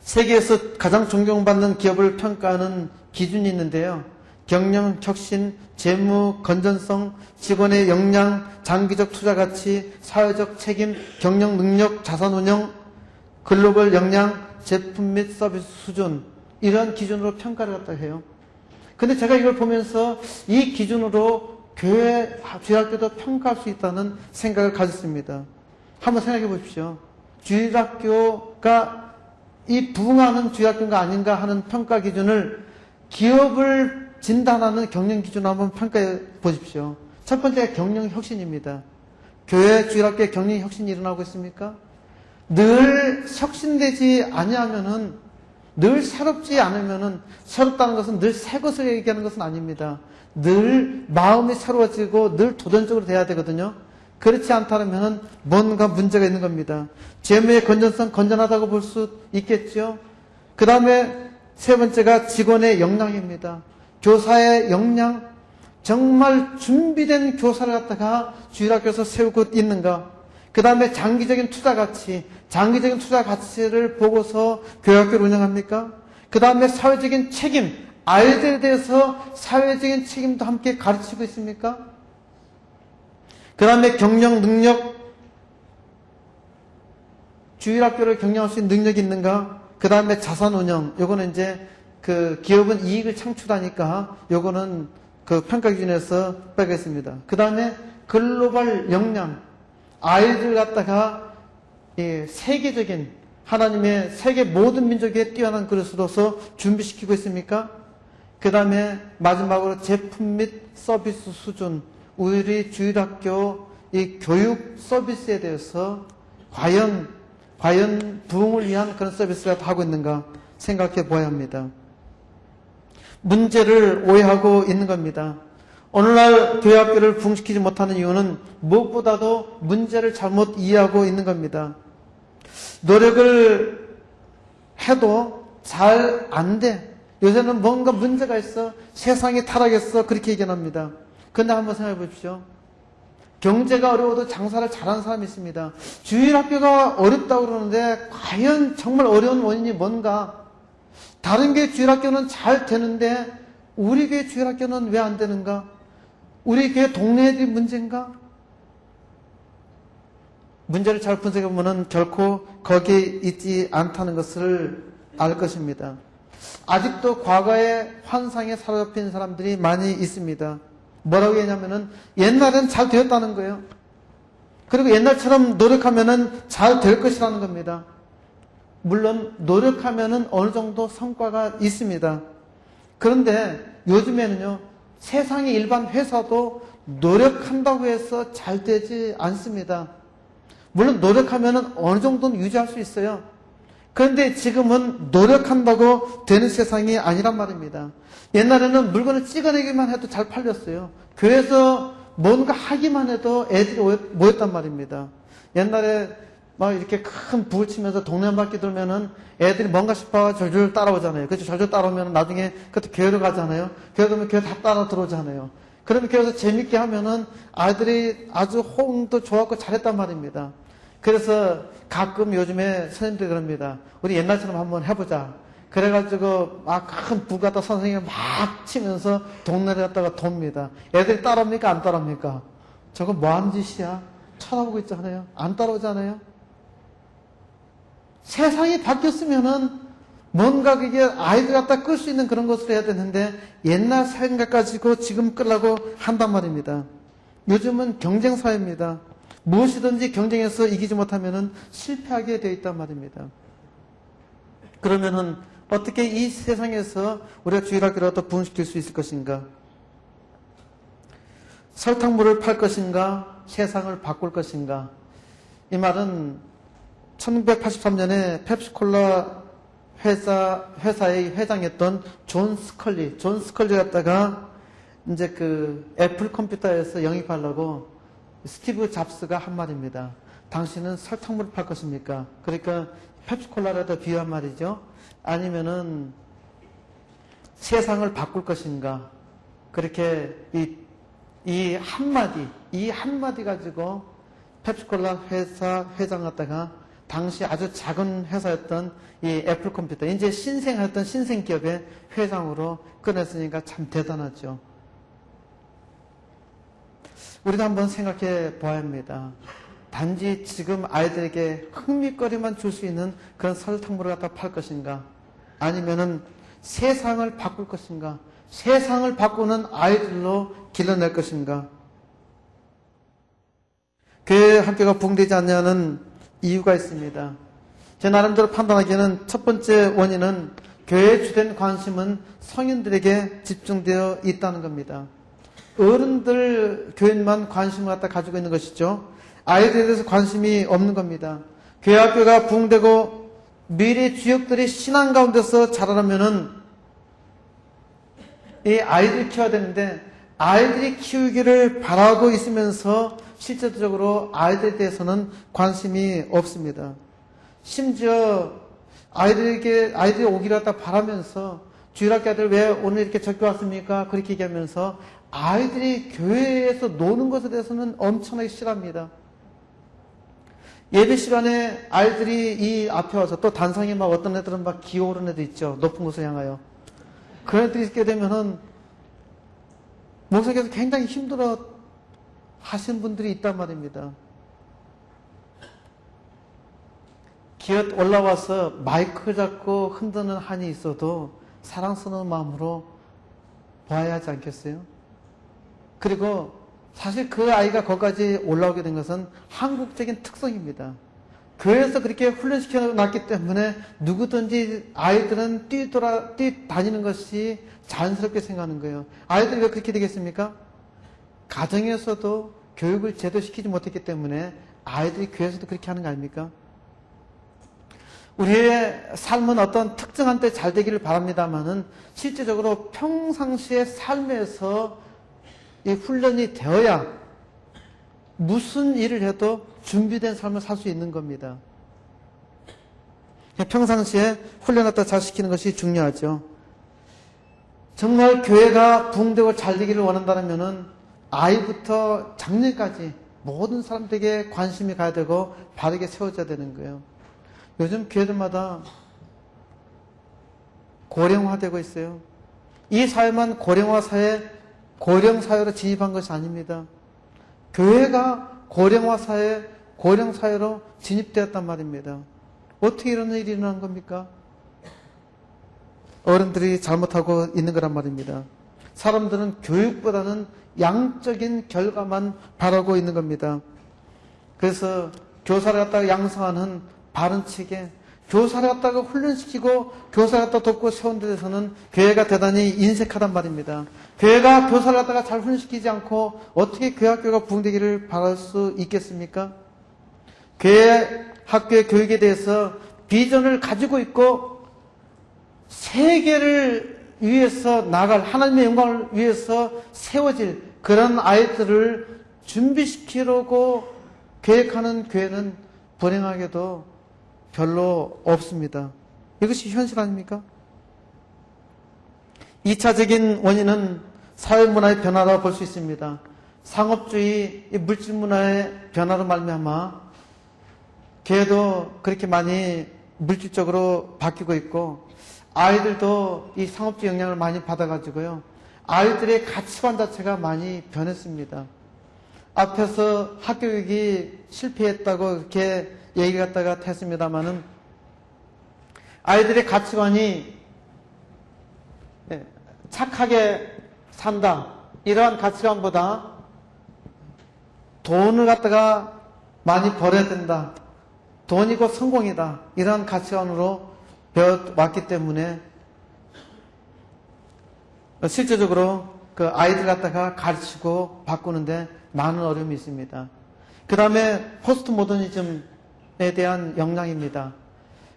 세계에서 가장 존경받는 기업을 평가하는 기준이 있는데요. 경영, 혁신, 재무, 건전성, 직원의 역량, 장기적 투자 가치, 사회적 책임, 경영 능력, 자산 운영, 글로벌 역량, 제품 및 서비스 수준, 이런 기준으로 평가를 갖다 해요. 근데 제가 이걸 보면서 이 기준으로 교회, 주일학교도 평가할 수 있다는 생각을 가졌습니다. 한번 생각해 보십시오. 주일학교가 이 부응하는 주일학교가 아닌가 하는 평가 기준을 기업을 진단하는 경영 기준으로 한번 평가해 보십시오. 첫 번째가 경영 혁신입니다. 교회 주일학교에 경영 혁신이 일어나고 있습니까? 늘 혁신되지 아니하면은, 늘 새롭지 않으면은, 새롭다는 것은 늘 새 것을 얘기하는 것은 아닙니다. 늘 마음이 새로워지고 늘 도전적으로 돼야 되거든요. 그렇지 않다면 뭔가 문제가 있는 겁니다. 재무의 건전성, 건전하다고 볼 수 있겠죠. 그 다음에 세 번째가 직원의 역량입니다. 교사의 역량, 정말 준비된 교사를 갖다가 주일학교에서 세우고 있는가. 그 다음에 장기적인 투자 가치, 장기적인 투자 가치를 보고서 교회학교를 운영합니까? 그 다음에 사회적인 책임, 아이들에 대해서 사회적인 책임도 함께 가르치고 있습니까? 그 다음에 경영 능력, 주일학교를 경영할 수 있는 능력이 있는가? 그 다음에 자산 운영, 요거는 이제 그 기업은 이익을 창출하니까 요거는 그 평가 기준에서 빼겠습니다. 그 다음에 글로벌 역량, 아이들 갖다가 세계적인 하나님의 세계 모든 민족에 뛰어난 그릇으로서 준비시키고 있습니까? 그 다음에 마지막으로 제품 및 서비스 수준, 우리 주일학교 이 교육 서비스에 대해서 과연 부흥을 위한 그런 서비스를 하고 있는가 생각해 보아야 합니다. 문제를 오해하고 있는 겁니다. 오늘날 교회학교를 부흥시키지 못하는 이유는 무엇보다도 문제를 잘못 이해하고 있는 겁니다. 노력을 해도 잘 안 돼. 요새는 뭔가 문제가 있어. 세상이 타락했어. 그렇게 얘기합니다. 그런데 한번 생각해 보십시오. 경제가 어려워도 장사를 잘하는 사람이 있습니다. 주일학교가 어렵다고 그러는데 과연 정말 어려운 원인이 뭔가? 다른 교회 주일학교는 잘 되는데 우리 교회 주일학교는 왜 안 되는가? 우리 교회 동네 애들이 문제인가? 문제를 잘 분석해보면 결코 거기에 있지 않다는 것을 알 것입니다. 아직도 과거의 환상에 사로잡힌 사람들이 많이 있습니다. 뭐라고 했냐면은 옛날엔 잘 되었다는 거예요. 그리고 옛날처럼 노력하면은 잘 될 것이라는 겁니다. 물론 노력하면은 어느 정도 성과가 있습니다. 그런데 요즘에는요, 세상의 일반 회사도 노력한다고 해서 잘 되지 않습니다. 물론 노력하면은 어느 정도는 유지할 수 있어요. 그런데 지금은 노력한다고 되는 세상이 아니란 말입니다. 옛날에는 물건을 찍어내기만 해도 잘 팔렸어요. 교회에서 뭔가 하기만 해도 애들이 모였단 말입니다. 옛날에 막 이렇게 큰 북을 치면서 동네 한 바퀴 돌면은 애들이 뭔가 싶어 졸졸 따라오잖아요. 그렇죠? 졸졸 따라오면 나중에 그것도 교회로 가잖아요. 교회 가면 교회 다 따라 들어오잖아요. 그러면 교회에서 재밌게 하면은 아이들이 아주 호응도 좋았고 잘했단 말입니다. 그래서 가끔 요즘에 선생님들이 그럽니다. 우리 옛날처럼 한번 해보자. 그래가지고 막 큰 북 갖다 선생님이 막 치면서 동네를 갖다가 돕니다. 애들이 따라옵니까? 안 따라옵니까? 저거 뭐 하는 짓이야? 쳐다보고 있잖아요. 안 따라오잖아요. 세상이 바뀌었으면은 뭔가 그게 아이들 갖다 끌 수 있는 그런 것을 해야 되는데 옛날 생각 가지고 지금 끌라고 한단 말입니다. 요즘은 경쟁 사회입니다. 무엇이든지 경쟁해서 이기지 못하면은 실패하게 되어 있단 말입니다. 그러면은 어떻게 이 세상에서 우리가 주일학교를 더 부흥시킬 수 있을 것인가? 설탕물을 팔 것인가? 세상을 바꿀 것인가? 이 말은 1983년에 펩시콜라 회사의 회장이었던 존 스컬리 갖다가 이제 그 애플 컴퓨터에서 영입하려고 스티브 잡스가 한 말입니다. 당신은 설탕물을 팔 것입니까? 그러니까 펩시콜라라도 비유한 말이죠. 아니면은 세상을 바꿀 것인가? 그렇게 이 한마디 가지고 펩시콜라 회사 회장 갖다가 당시 아주 작은 회사였던 이 애플 컴퓨터, 이제 신생했던 신생기업의 회장으로 꺼냈으니까 참 대단하죠. 우리도 한번 생각해 봐야 합니다. 단지 지금 아이들에게 흥미거리만 줄 수 있는 그런 설탕물을 갖다 팔 것인가? 아니면은 세상을 바꿀 것인가? 세상을 바꾸는 아이들로 길러낼 것인가? 교회 학교가 부흥되지 않냐는 이유가 있습니다. 제 나름대로 판단하기에는 첫 번째 원인은 교회의 주된 관심은 성인들에게 집중되어 있다는 겁니다. 어른들 교인만 관심을 갖다 가지고 있는 것이죠. 아이들에 대해서 관심이 없는 겁니다. 교회 학교가 부흥되고 미래 주역들이 신앙 가운데서 자라려면은 이 아이들 키워야 되는데 아이들이 키우기를 바라고 있으면서 실제적으로 아이들에 대해서는 관심이 없습니다. 심지어 아이들이 오기를 갖다 바라면서 주일학교 아들 왜 오늘 이렇게 적게 왔습니까? 그렇게 얘기하면서 아이들이 교회에서 노는 것에 대해서는 엄청나게 싫어합니다. 예배 시간에 아이들이 이 앞에 와서 또 단상에 막 어떤 애들은 막 기어오르는 애들 있죠. 높은 곳을 향하여. 그런 애들이 있게 되면은 목사께서 굉장히 힘들어 하시는 분들이 있단 말입니다. 기어 올라와서 마이크 잡고 흔드는 한이 있어도 사랑스러운 마음으로 봐야 하지 않겠어요? 그리고 사실 그 아이가 거기까지 올라오게 된 것은 한국적인 특성입니다. 교회에서 그렇게 훈련시켜 놨기 때문에 누구든지 아이들은 뛰다니는 것이 자연스럽게 생각하는 거예요. 아이들이 왜 그렇게 되겠습니까? 가정에서도 교육을 제대로 시키지 못했기 때문에 아이들이 교회에서도 그렇게 하는 거 아닙니까? 우리의 삶은 어떤 특정한 때 잘 되기를 바랍니다만은 실제적으로 평상시의 삶에서 이 훈련이 되어야 무슨 일을 해도 준비된 삶을 살 수 있는 겁니다. 평상시에 훈련했다 잘 시키는 것이 중요하죠. 정말 교회가 부흥되고 잘 되기를 원한다면은 아이부터 장년까지 모든 사람들에게 관심이 가야 되고 바르게 세워져야 되는 거예요. 요즘 교회들마다 고령화되고 있어요. 이 사회만 고령화 사회, 고령 사회로 진입한 것이 아닙니다. 교회가 고령화 사회, 고령 사회로 진입되었단 말입니다. 어떻게 이런 일이 일어난 겁니까? 어른들이 잘못하고 있는 거란 말입니다. 사람들은 교육보다는 양적인 결과만 바라고 있는 겁니다. 그래서 교사를 갖다가 양성하는 바른 체계, 교사를 갖다가 훈련시키고 교사를 갖다가 돕고 세운 데에서는 교회가 대단히 인색하단 말입니다. 교회가 교사를 갖다가 잘 훈련시키지 않고 어떻게 교회 학교가 부흥되기를 바랄 수 있겠습니까? 교회 학교의 교육에 대해서 비전을 가지고 있고 세계를 위해서 나갈 하나님의 영광을 위해서 세워질 그런 아이들을 준비시키려고 계획하는 교회는 불행하게도 별로 없습니다. 이것이 현실 아닙니까? 2차적인 원인은 사회문화의 변화라고 볼 수 있습니다. 상업주의, 물질문화의 변화로 말미암아 교회도 그렇게 많이 물질적으로 바뀌고 있고 아이들도 이 상업주의 영향을 많이 받아가지고요. 아이들의 가치관 자체가 많이 변했습니다. 앞에서 학교육이 실패했다고 이렇게 얘기 갖다가 했습니다만은 아이들의 가치관이 착하게 산다. 이러한 가치관보다 돈을 갖다가 많이 벌어야 된다. 돈이고 성공이다. 이러한 가치관으로 배워왔기 때문에 실제적으로 그 아이들 갖다가 가르치고 바꾸는데 많은 어려움이 있습니다. 그 다음에 포스트 모더니즘에 대한 영향입니다.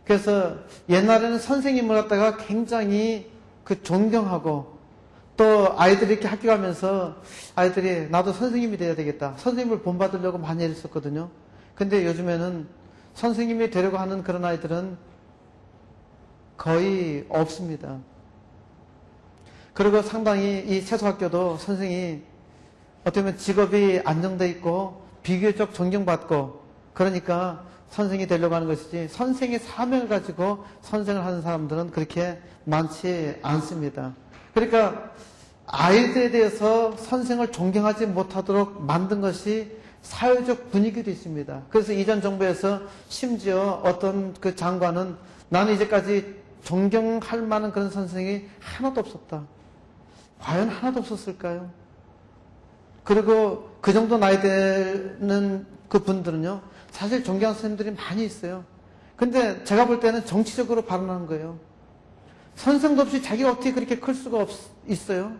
그래서 옛날에는 선생님을 갖다가 굉장히 존경하고 또 아이들이 이렇게 학교 가면서 아이들이 나도 선생님이 돼야 되겠다. 선생님을 본받으려고 많이 했었거든요. 근데 요즘에는 선생님이 되려고 하는 그런 아이들은 거의 없습니다. 그리고 상당히 이 세수학교도 선생이 어떻게 보면 직업이 안정되어 있고 비교적 존경받고 그러니까 선생이 되려고 하는 것이지 선생의 사명을 가지고 선생을 하는 사람들은 그렇게 많지 않습니다. 그러니까 아이들에 대해서 선생을 존경하지 못하도록 만든 것이 사회적 분위기도 있습니다. 그래서 이전 정부에서 심지어 어떤 그 장관은 나는 이제까지 존경할 만한 그런 선생이 하나도 없었다. 과연 하나도 없었을까요? 그리고 그 정도 나이 되는 그 분들은요, 사실 존경하는 선생님들이 많이 있어요. 근데 제가 볼 때는 정치적으로 발언하는 거예요. 선생도 없이 자기가 어떻게 그렇게 클 수가 있어요?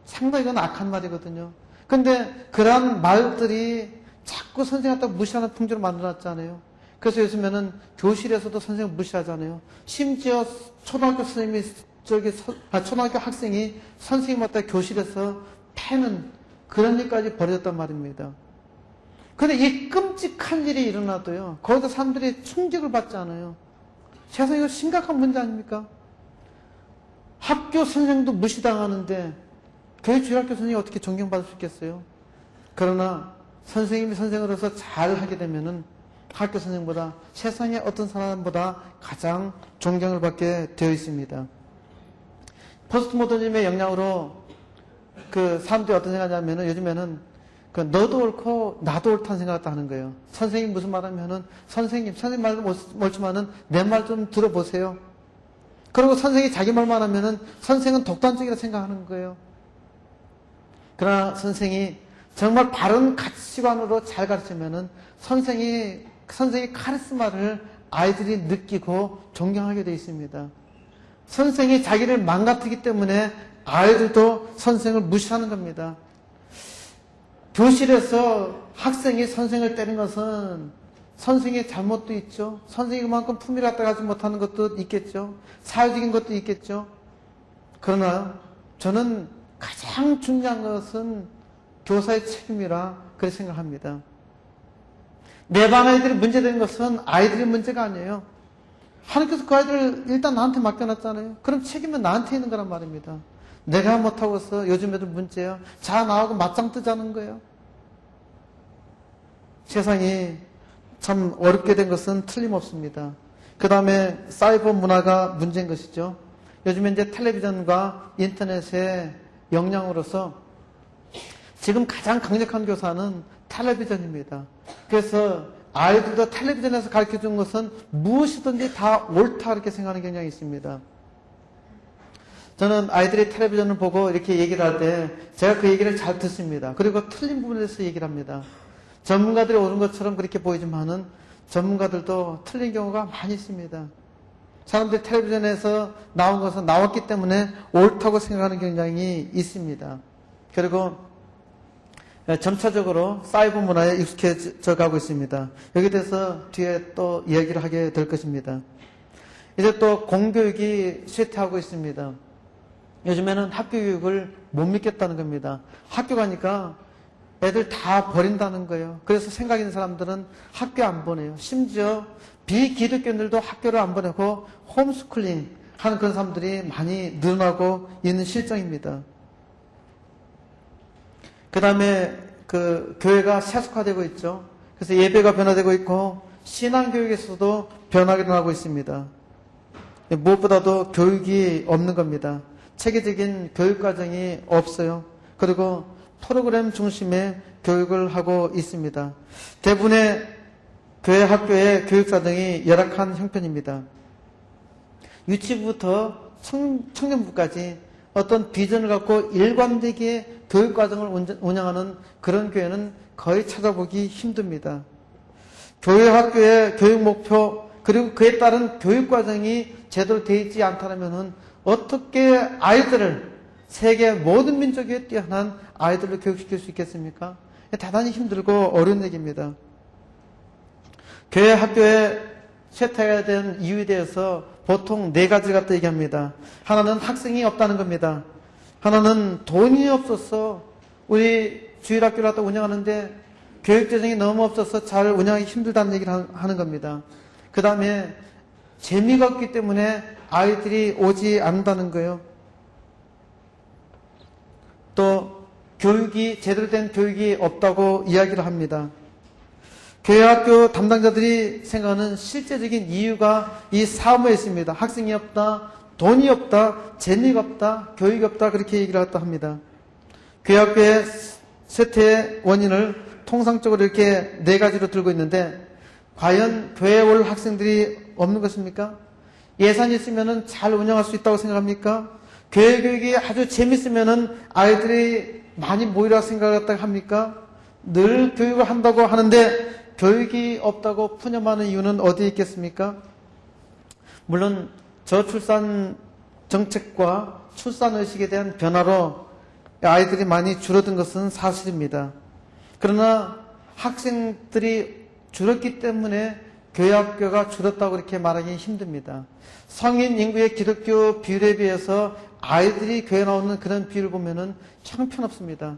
상당히 이건 악한 말이거든요. 근데 그러한 말들이 자꾸 선생님 갖다 무시하는 풍조를 만들어놨잖아요. 그래서 요즘에는 교실에서도 선생님을 무시하잖아요. 심지어 초등학교 선생님이 초등학교 학생이 선생님 갖다 교실에서 패는 그런 일까지 벌어졌단 말입니다. 근데 이 끔찍한 일이 일어나도요, 거기서 사람들이 충격을 받지 않아요. 세상에 이거 심각한 문제 아닙니까? 학교 선생도 무시당하는데 교회 주일학교 선생님이 어떻게 존경받을 수 있겠어요? 그러나 선생님이 선생으로서 잘 하게 되면은 학교 선생보다 세상의 어떤 사람보다 가장 존경을 받게 되어 있습니다. 포스트 모더니즘의 영향으로 그 사람들이 어떤 생각하냐면은 요즘에는 그 너도 옳고 나도 옳다는 생각을 하는 거예요. 선생님 무슨 말 하면은 선생님 말도 옳지만은 내 말 좀 들어보세요. 그리고 선생이 자기 말만 하면은 선생은 독단적이라 생각하는 거예요. 그러나 선생이 정말 바른 가치관으로 잘 가르치면은 선생의 카리스마를 아이들이 느끼고 존경하게 되어 있습니다. 선생이 자기를 망가뜨리기 때문에 아이들도 선생을 무시하는 겁니다. 교실에서 학생이 선생을 때린 것은 선생의 잘못도 있죠. 선생이 그만큼 품위를 갖다 가지 못하는 것도 있겠죠. 사회적인 것도 있겠죠. 그러나 저는 가장 중요한 것은 교사의 책임이라 그렇게 생각합니다. 내 반 아이들이 문제되는 것은 아이들의 문제가 아니에요. 하나님께서 그 아이들을 일단 나한테 맡겨놨잖아요. 그럼 책임은 나한테 있는 거란 말입니다. 내가 못하고서 요즘 애들 문제예요. 자 나하고 맞짱 뜨자는 거예요. 세상이 참 어렵게 된 것은 틀림없습니다. 그 다음에 사이버 문화가 문제인 것이죠. 요즘에 이제 텔레비전과 인터넷의 영향으로서 지금 가장 강력한 교사는 텔레비전입니다. 그래서 아이들도 텔레비전에서 가르쳐 준 것은 무엇이든지 다 옳다 이렇게 생각하는 경향이 있습니다. 저는 아이들이 텔레비전을 보고 이렇게 얘기를 할 때 제가 그 얘기를 잘 듣습니다. 그리고 틀린 부분에 대해서 얘기를 합니다. 전문가들이 옳은 것처럼 그렇게 보이지만은 전문가들도 틀린 경우가 많이 있습니다. 사람들이 텔레비전에서 나온 것은 나왔기 때문에 옳다고 생각하는 경향이 있습니다. 그리고 점차적으로 사이버 문화에 익숙해져 가고 있습니다. 여기에 대해서 뒤에 또 이야기를 하게 될 것입니다. 이제 또 공교육이 쇠퇴하고 있습니다. 요즘에는 학교 교육을 못 믿겠다는 겁니다. 학교 가니까 애들 다 버린다는 거예요. 그래서 생각 있는 사람들은 학교 안 보내요. 심지어 비기독교인들도 학교를 안 보내고 홈스쿨링 하는 그런 사람들이 많이 늘어나고 있는 실정입니다. 그 다음에 그 교회가 세속화되고 있죠. 그래서 예배가 변화되고 있고 신앙교육에서도 변화가 일어나고 있습니다. 무엇보다도 교육이 없는 겁니다. 체계적인 교육과정이 없어요. 그리고 프로그램 중심의 교육을 하고 있습니다. 대부분의 교회 학교의 교육사정이 열악한 형편입니다. 유치부부터 청년부까지 어떤 비전을 갖고 일관되게 교육과정을 운영하는 그런 교회는 거의 찾아보기 힘듭니다. 교회 학교의 교육 목표 그리고 그에 따른 교육과정이 제대로 되어 있지 않다면 어떻게 아이들을 세계 모든 민족에 뛰어난 아이들을 교육시킬 수 있겠습니까? 대단히 힘들고 어려운 얘기입니다. 교회 학교에 쇠퇴가 된 이유에 대해서 보통 네 가지를 갖다 얘기합니다. 하나는 학생이 없다는 겁니다. 하나는 돈이 없어서 우리 주일학교를 갖다 운영하는데 교육재정이 너무 없어서 잘 운영하기 힘들다는 얘기를 하는 겁니다. 그 다음에 재미가 없기 때문에 아이들이 오지 않는다는 거예요. 또 교육이 제대로 된 교육이 없다고 이야기를 합니다. 교회 학교 담당자들이 생각하는 실제적인 이유가 이 사무에 있습니다. 학생이 없다, 돈이 없다, 재미가 없다, 교육이 없다 그렇게 얘기를 했다 합니다. 교회 학교의 쇠퇴의 원인을 통상적으로 이렇게 네 가지로 들고 있는데 과연 교회에 올 학생들이 없는 것입니까? 예산이 있으면 잘 운영할 수 있다고 생각합니까? 교회 교육이 아주 재밌으면 아이들이 많이 모이라고 생각했다고 합니까? 늘 교육을 한다고 하는데 교육이 없다고 푸념하는 이유는 어디에 있겠습니까? 물론 저출산 정책과 출산의식에 대한 변화로 아이들이 많이 줄어든 것은 사실입니다. 그러나 학생들이 줄었기 때문에 교회 학교가 줄었다고 그렇게 말하기 힘듭니다. 성인 인구의 기독교 비율에 비해서 아이들이 교회 나오는 그런 비율을 보면은 형편없습니다.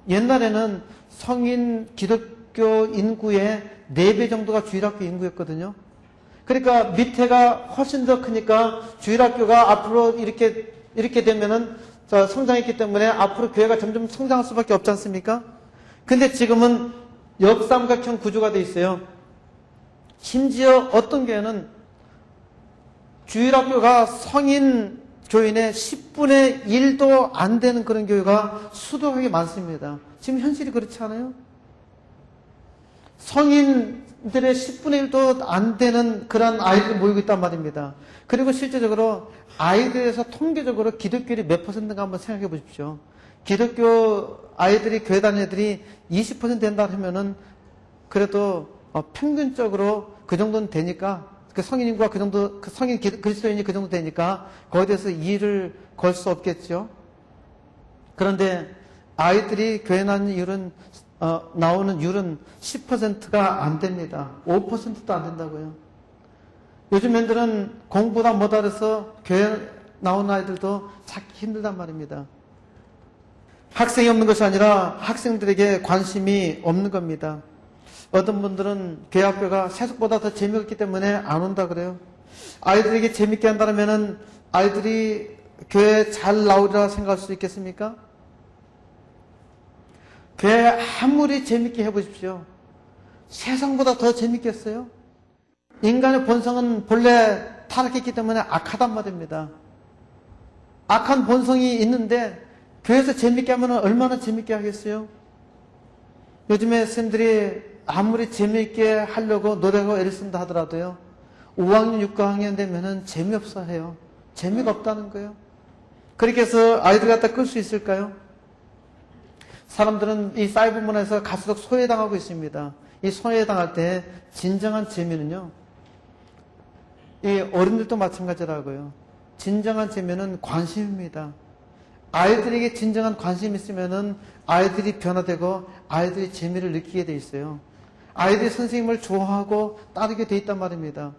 옛날에는 성인 기독교 인구의 4배 정도가 주일학교 인구였거든요. 그러니까 밑에가 훨씬 더 크니까 주일학교가 앞으로 이렇게 되면은 성장했기 때문에 앞으로 교회가 점점 성장할 수밖에 없지 않습니까? 근데 지금은 역삼각형 구조가 돼 있어요. 심지어 어떤 교회는 주일학교가 성인 교인의 10분의 1도 안 되는 그런 교회가 수두하게 많습니다. 지금 현실이 그렇지 않아요? 성인들의 10분의 1도 안 되는 그런 아이들이 모이고 있단 말입니다. 그리고 실제적으로 아이들에서 통계적으로 기독교율이 몇 %인가 한번 생각해 보십시오. 기독교 아이들이 교회 다니는 애들이 20% 된다 하면은 그래도 평균적으로 그 정도는 되니까 그 성인 인구가 그 정도, 그 성인 그리스도인이 그 정도 되니까 거기에 대해서 이의를 걸 수 없겠죠. 그런데 아이들이 교회 나오는 율은 10%가 안 됩니다. 5%도 안 된다고요. 요즘 애들은 공부다 뭐다 해서 교회 나오는 아이들도 찾기 힘들단 말입니다. 학생이 없는 것이 아니라 학생들에게 관심이 없는 겁니다. 어떤 분들은 교회 학교가 세속보다 더 재미없기 때문에 안 온다 그래요. 아이들에게 재밌게 한다면 아이들이 교회에 잘 나오리라 생각할 수 있겠습니까? 교회 아무리 재밌게 해보십시오. 세상보다 더 재밌겠어요? 인간의 본성은 본래 타락했기 때문에 악하단 말입니다. 악한 본성이 있는데 교회에서 재밌게 하면 얼마나 재밌게 하겠어요? 요즘에 선생님들이 아무리 재밌게 하려고 노력하고 애를 쓴다 하더라도요. 5학년, 6학년 되면은 재미없어 해요. 재미가 없다는 거예요. 그렇게 해서 아이들 갖다 끌 수 있을까요? 사람들은 이 사이버 문화에서 갈수록 소외당하고 있습니다. 이 소외당할 때 진정한 재미는요. 이 어른들도 마찬가지라고요. 진정한 재미는 관심입니다. 아이들에게 진정한 관심이 있으면은 아이들이 변화되고 아이들이 재미를 느끼게 돼 있어요. 아이들이 선생님을 좋아하고 따르게 돼 있단 말입니다.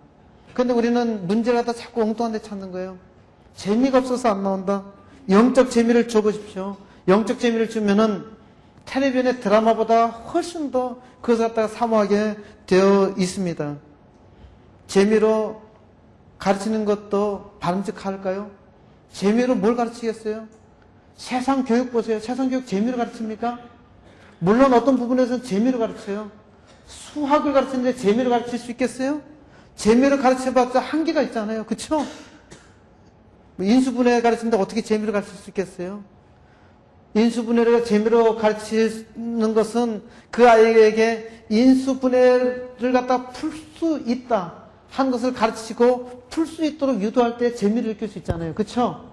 그런데 우리는 문제를 갖다 자꾸 엉뚱한 데 찾는 거예요. 재미가 없어서 안 나온다. 영적 재미를 줘보십시오. 영적 재미를 주면은 텔레비전의 드라마보다 훨씬 더 그것을 갖다가 사모하게 되어 있습니다. 재미로 가르치는 것도 바람직할까요? 재미로 뭘 가르치겠어요? 세상 교육 보세요. 세상 교육 재미로 가르칩니까? 물론 어떤 부분에서는 재미로 가르쳐요. 수학을 가르치는데 재미로 가르칠 수 있겠어요? 재미로 가르쳐봤자 한계가 있잖아요. 그쵸? 인수분해 가르치는데 어떻게 재미로 가르칠 수 있겠어요? 인수분해를 재미로 가르치는 것은 그 아이에게 인수분해를 갖다 풀 수 있다 한 것을 가르치고 풀 수 있도록 유도할 때 재미를 느낄 수 있잖아요. 그쵸?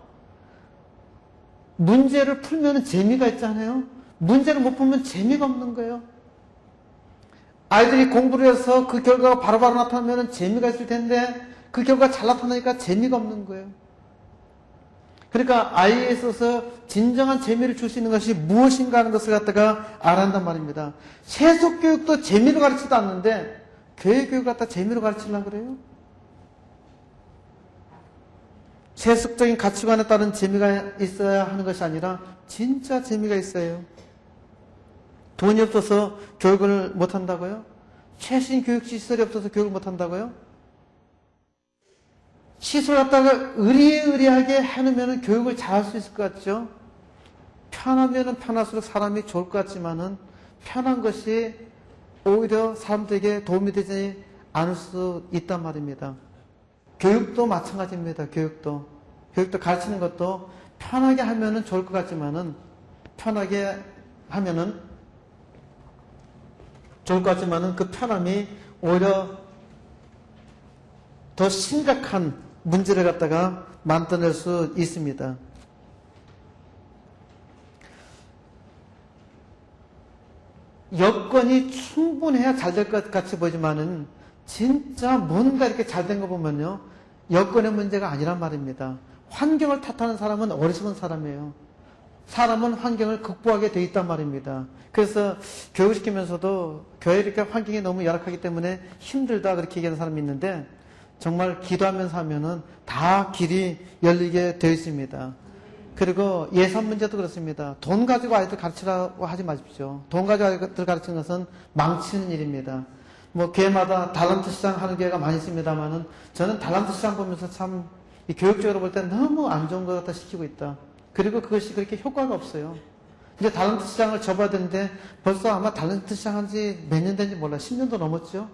문제를 풀면 재미가 있잖아요. 문제를 못 풀면 재미가 없는 거예요. 아이들이 공부를 해서 그 결과가 바로바로 나타나면 재미가 있을 텐데 그 결과가 잘 나타나니까 재미가 없는 거예요. 그러니까 아이에 있어서 진정한 재미를 줄 수 있는 것이 무엇인가 하는 것을 갖다가 알아야 한단 말입니다. 세속 교육도 재미로 가르치지도 않는데 교회 교육을 갖다 재미로 가르치려고 그래요? 세속적인 가치관에 따른 재미가 있어야 하는 것이 아니라 진짜 재미가 있어요. 돈이 없어서 교육을 못한다고요? 최신 교육시설이 없어서 교육을 못한다고요? 시설 갖다가 의리의리하게 해놓으면 교육을 잘할 수 있을 것 같죠? 편하면 편할수록 사람이 좋을 것 같지만은 편한 것이 오히려 사람들에게 도움이 되지 않을 수 있단 말입니다. 교육도 마찬가지입니다. 교육도 가르치는 것도 편하게 하면은 좋을 것 같지만은 편하게 하면은 좋을 것 같지만은 그 편함이 오히려 더 심각한 문제를 갖다가 만들어낼 수 있습니다. 여건이 충분해야 잘 될 것 같이 보이지만은 진짜 뭔가 이렇게 잘 된 거 보면요. 여건의 문제가 아니란 말입니다. 환경을 탓하는 사람은 어리석은 사람이에요. 사람은 환경을 극복하게 돼 있단 말입니다. 그래서 교육시키면서도 교회 이렇게 환경이 너무 열악하기 때문에 힘들다 그렇게 얘기하는 사람이 있는데 정말 기도하면서 하면은 다 길이 열리게 되어 있습니다. 그리고 예산 문제도 그렇습니다. 돈 가지고 아이들 가르치라고 하지 마십시오. 돈 가지고 아이들 가르치는 것은 망치는 일입니다. 뭐 교회마다 달란트 시장 하는 교회가 많이 있습니다만은 저는 달란트 시장 보면서 참 이 교육적으로 볼 때 너무 안 좋은 것 갖다 시키고 있다. 그리고 그것이 그렇게 효과가 없어요. 이제 달란트 시장을 접어야 되는데 벌써 아마 달란트 시장 한지 몇 년 된지 몰라. 10년도 넘었죠.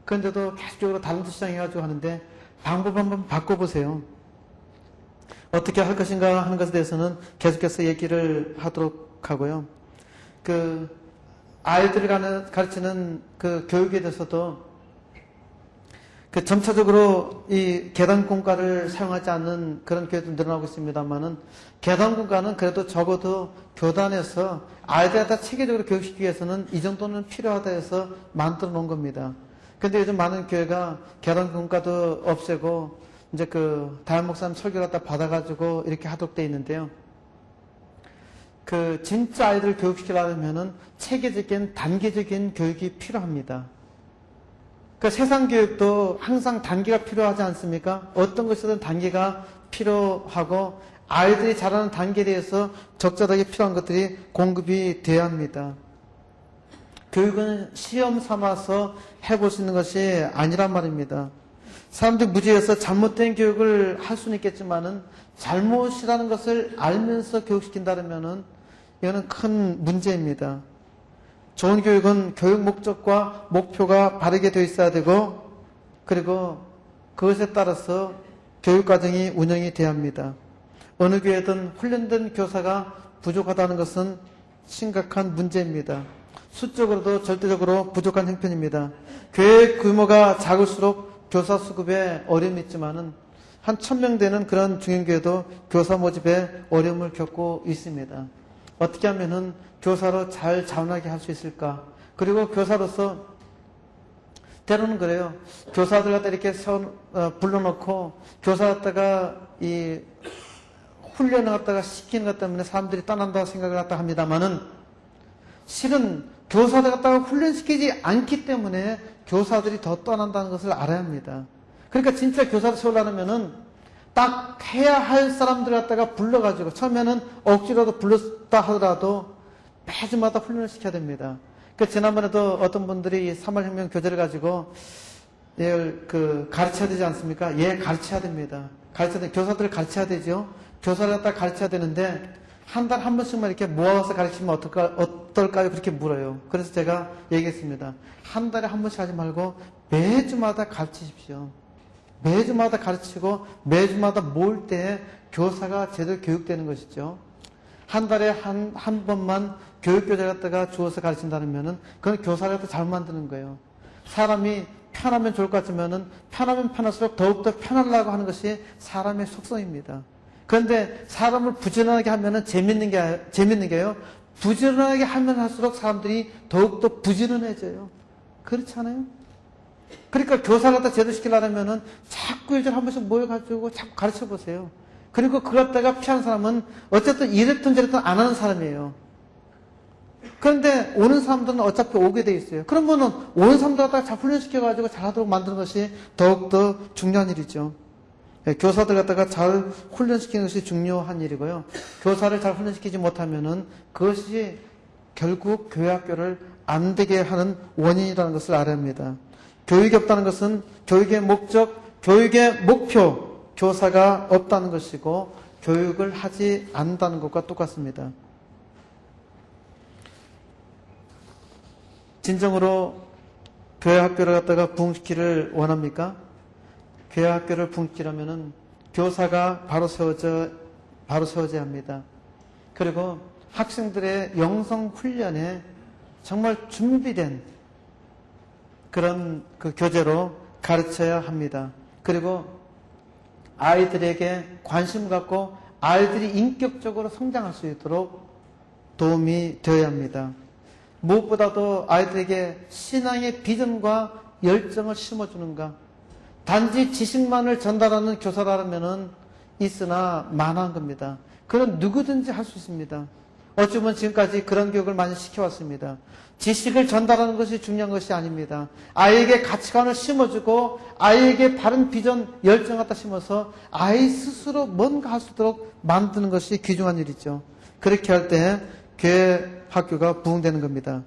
그런데도 계속적으로 달란트 시장 해가지고 하는데 방법 한번 바꿔보세요. 어떻게 할 것인가 하는 것에 대해서는 계속해서 얘기를 하도록 하고요. 그 아이들을 가르치는 그 교육에 대해서도 그 점차적으로 이 계단 공과를 사용하지 않는 그런 교회도 늘어나고 있습니다만은 계단 공과는 그래도 적어도 교단에서 아이들한테 체계적으로 교육시키기 위해서는 이 정도는 필요하다 해서 만들어 놓은 겁니다. 근데 요즘 많은 교회가 계단 공과도 없애고 이제 그 다임 목사님 설교를 갖다 받아가지고 이렇게 하도록 되어 있는데요. 그 진짜 아이들을 교육시키려면은 체계적인 단계적인 교육이 필요합니다. 그 세상 교육도 항상 단계가 필요하지 않습니까? 어떤 것이든 단계가 필요하고 아이들이 자라는 단계에 대해서 적절하게 필요한 것들이 공급이 돼야 합니다. 교육은 시험 삼아서 해볼 수 있는 것이 아니란 말입니다. 사람들이 무지해서 잘못된 교육을 할 수는 있겠지만은 잘못이라는 것을 알면서 교육시킨다면은 이거는 큰 문제입니다. 좋은 교육은 교육 목적과 목표가 바르게 되어 있어야 되고, 그리고 그것에 따라서 교육과정이 운영이 돼야 합니다. 어느 교회든 훈련된 교사가 부족하다는 것은 심각한 문제입니다. 수적으로도 절대적으로 부족한 형편입니다. 교회 규모가 작을수록 교사 수급에 어려움이 있지만은 한 1000명 되는 그런 중형교회도 교사 모집에 어려움을 겪고 있습니다. 어떻게 하면은 교사로 잘 자원하게 할 수 있을까? 그리고 교사로서 때로는 그래요. 교사들 갖다 이렇게 불러놓고 교사 갖다가 이 훈련을 갖다가 시키는 것 때문에 사람들이 떠난다고 생각을 갖다 합니다만은 실은 교사들 갖다가 훈련시키지 않기 때문에 교사들이 더 떠난다는 것을 알아야 합니다. 그러니까 진짜 교사를 세우려면은 딱 해야 할 사람들 갖다가 불러가지고 처음에는 억지로도 불렀다 하더라도 매주마다 훈련을 시켜야 됩니다. 그 지난번에도 어떤 분들이 3.1혁명 교재를 가지고 가르쳐야 되지 않습니까? 가르쳐야 됩니다. 교사들을 가르쳐야 되죠. 교사를 갖다 가르쳐야 되는데 한 달에 한 번씩만 이렇게 모아서 가르치면 어떨까요? 그렇게 물어요. 그래서 제가 얘기했습니다. 한 달에 한 번씩 하지 말고 매주마다 가르치십시오. 매주마다 가르치고 매주마다 모을 때 교사가 제대로 교육되는 것이죠. 한 달에 한 번만 교육교재 갖다가 주어서 가르친다면은 그건 교사를 갖다 잘못 만드는 거예요. 사람이 편하면 좋을 것 같으면은 편하면 편할수록 더욱더 편하려고 하는 것이 사람의 속성입니다. 그런데 사람을 부지런하게 하면은 재밌는 게요. 부지런하게 하면 할수록 사람들이 더욱더 부지런해져요. 그렇지 않아요? 그러니까 교사를 갖다 제대로 시키려면은 자꾸 일주일에 한 번씩 모여가지고 자꾸 가르쳐 보세요. 그리고 그걸 갖다가 피하는 사람은 어쨌든 이랬든 저랬든 안 하는 사람이에요. 그런데 오는 사람들은 어차피 오게 돼 있어요. 그러면은 오는 사람들 갖다가 잘 훈련시켜가지고 잘하도록 만드는 것이 더욱더 중요한 일이죠. 교사들 갖다가 잘 훈련시키는 것이 중요한 일이고요. 교사를 잘 훈련시키지 못하면은 그것이 결국 교회 학교를 안 되게 하는 원인이라는 것을 알아야 합니다. 교육이 없다는 것은 교육의 목적, 교육의 목표, 교사가 없다는 것이고 교육을 하지 않는다는 것과 똑같습니다. 진정으로 교회 학교를 갖다가 부흥시키기를 원합니까? 교회 학교를 부흥시키려면은 교사가 바로 세워져야 합니다. 그리고 학생들의 영성 훈련에 정말 준비된 그런 그 교재로 가르쳐야 합니다. 그리고 아이들에게 관심 갖고 아이들이 인격적으로 성장할 수 있도록 도움이 되어야 합니다. 무엇보다도 아이들에게 신앙의 비전과 열정을 심어주는가. 단지 지식만을 전달하는 교사라면은 있으나 만한 겁니다. 그건 누구든지 할 수 있습니다. 어찌 보면 지금까지 그런 교육을 많이 시켜왔습니다. 지식을 전달하는 것이 중요한 것이 아닙니다. 아이에게 가치관을 심어주고 아이에게 바른 비전, 열정 갖다 심어서 아이 스스로 뭔가 할 수 있도록 만드는 것이 귀중한 일이죠. 그렇게 할 때 교회 학교가 부흥되는 겁니다.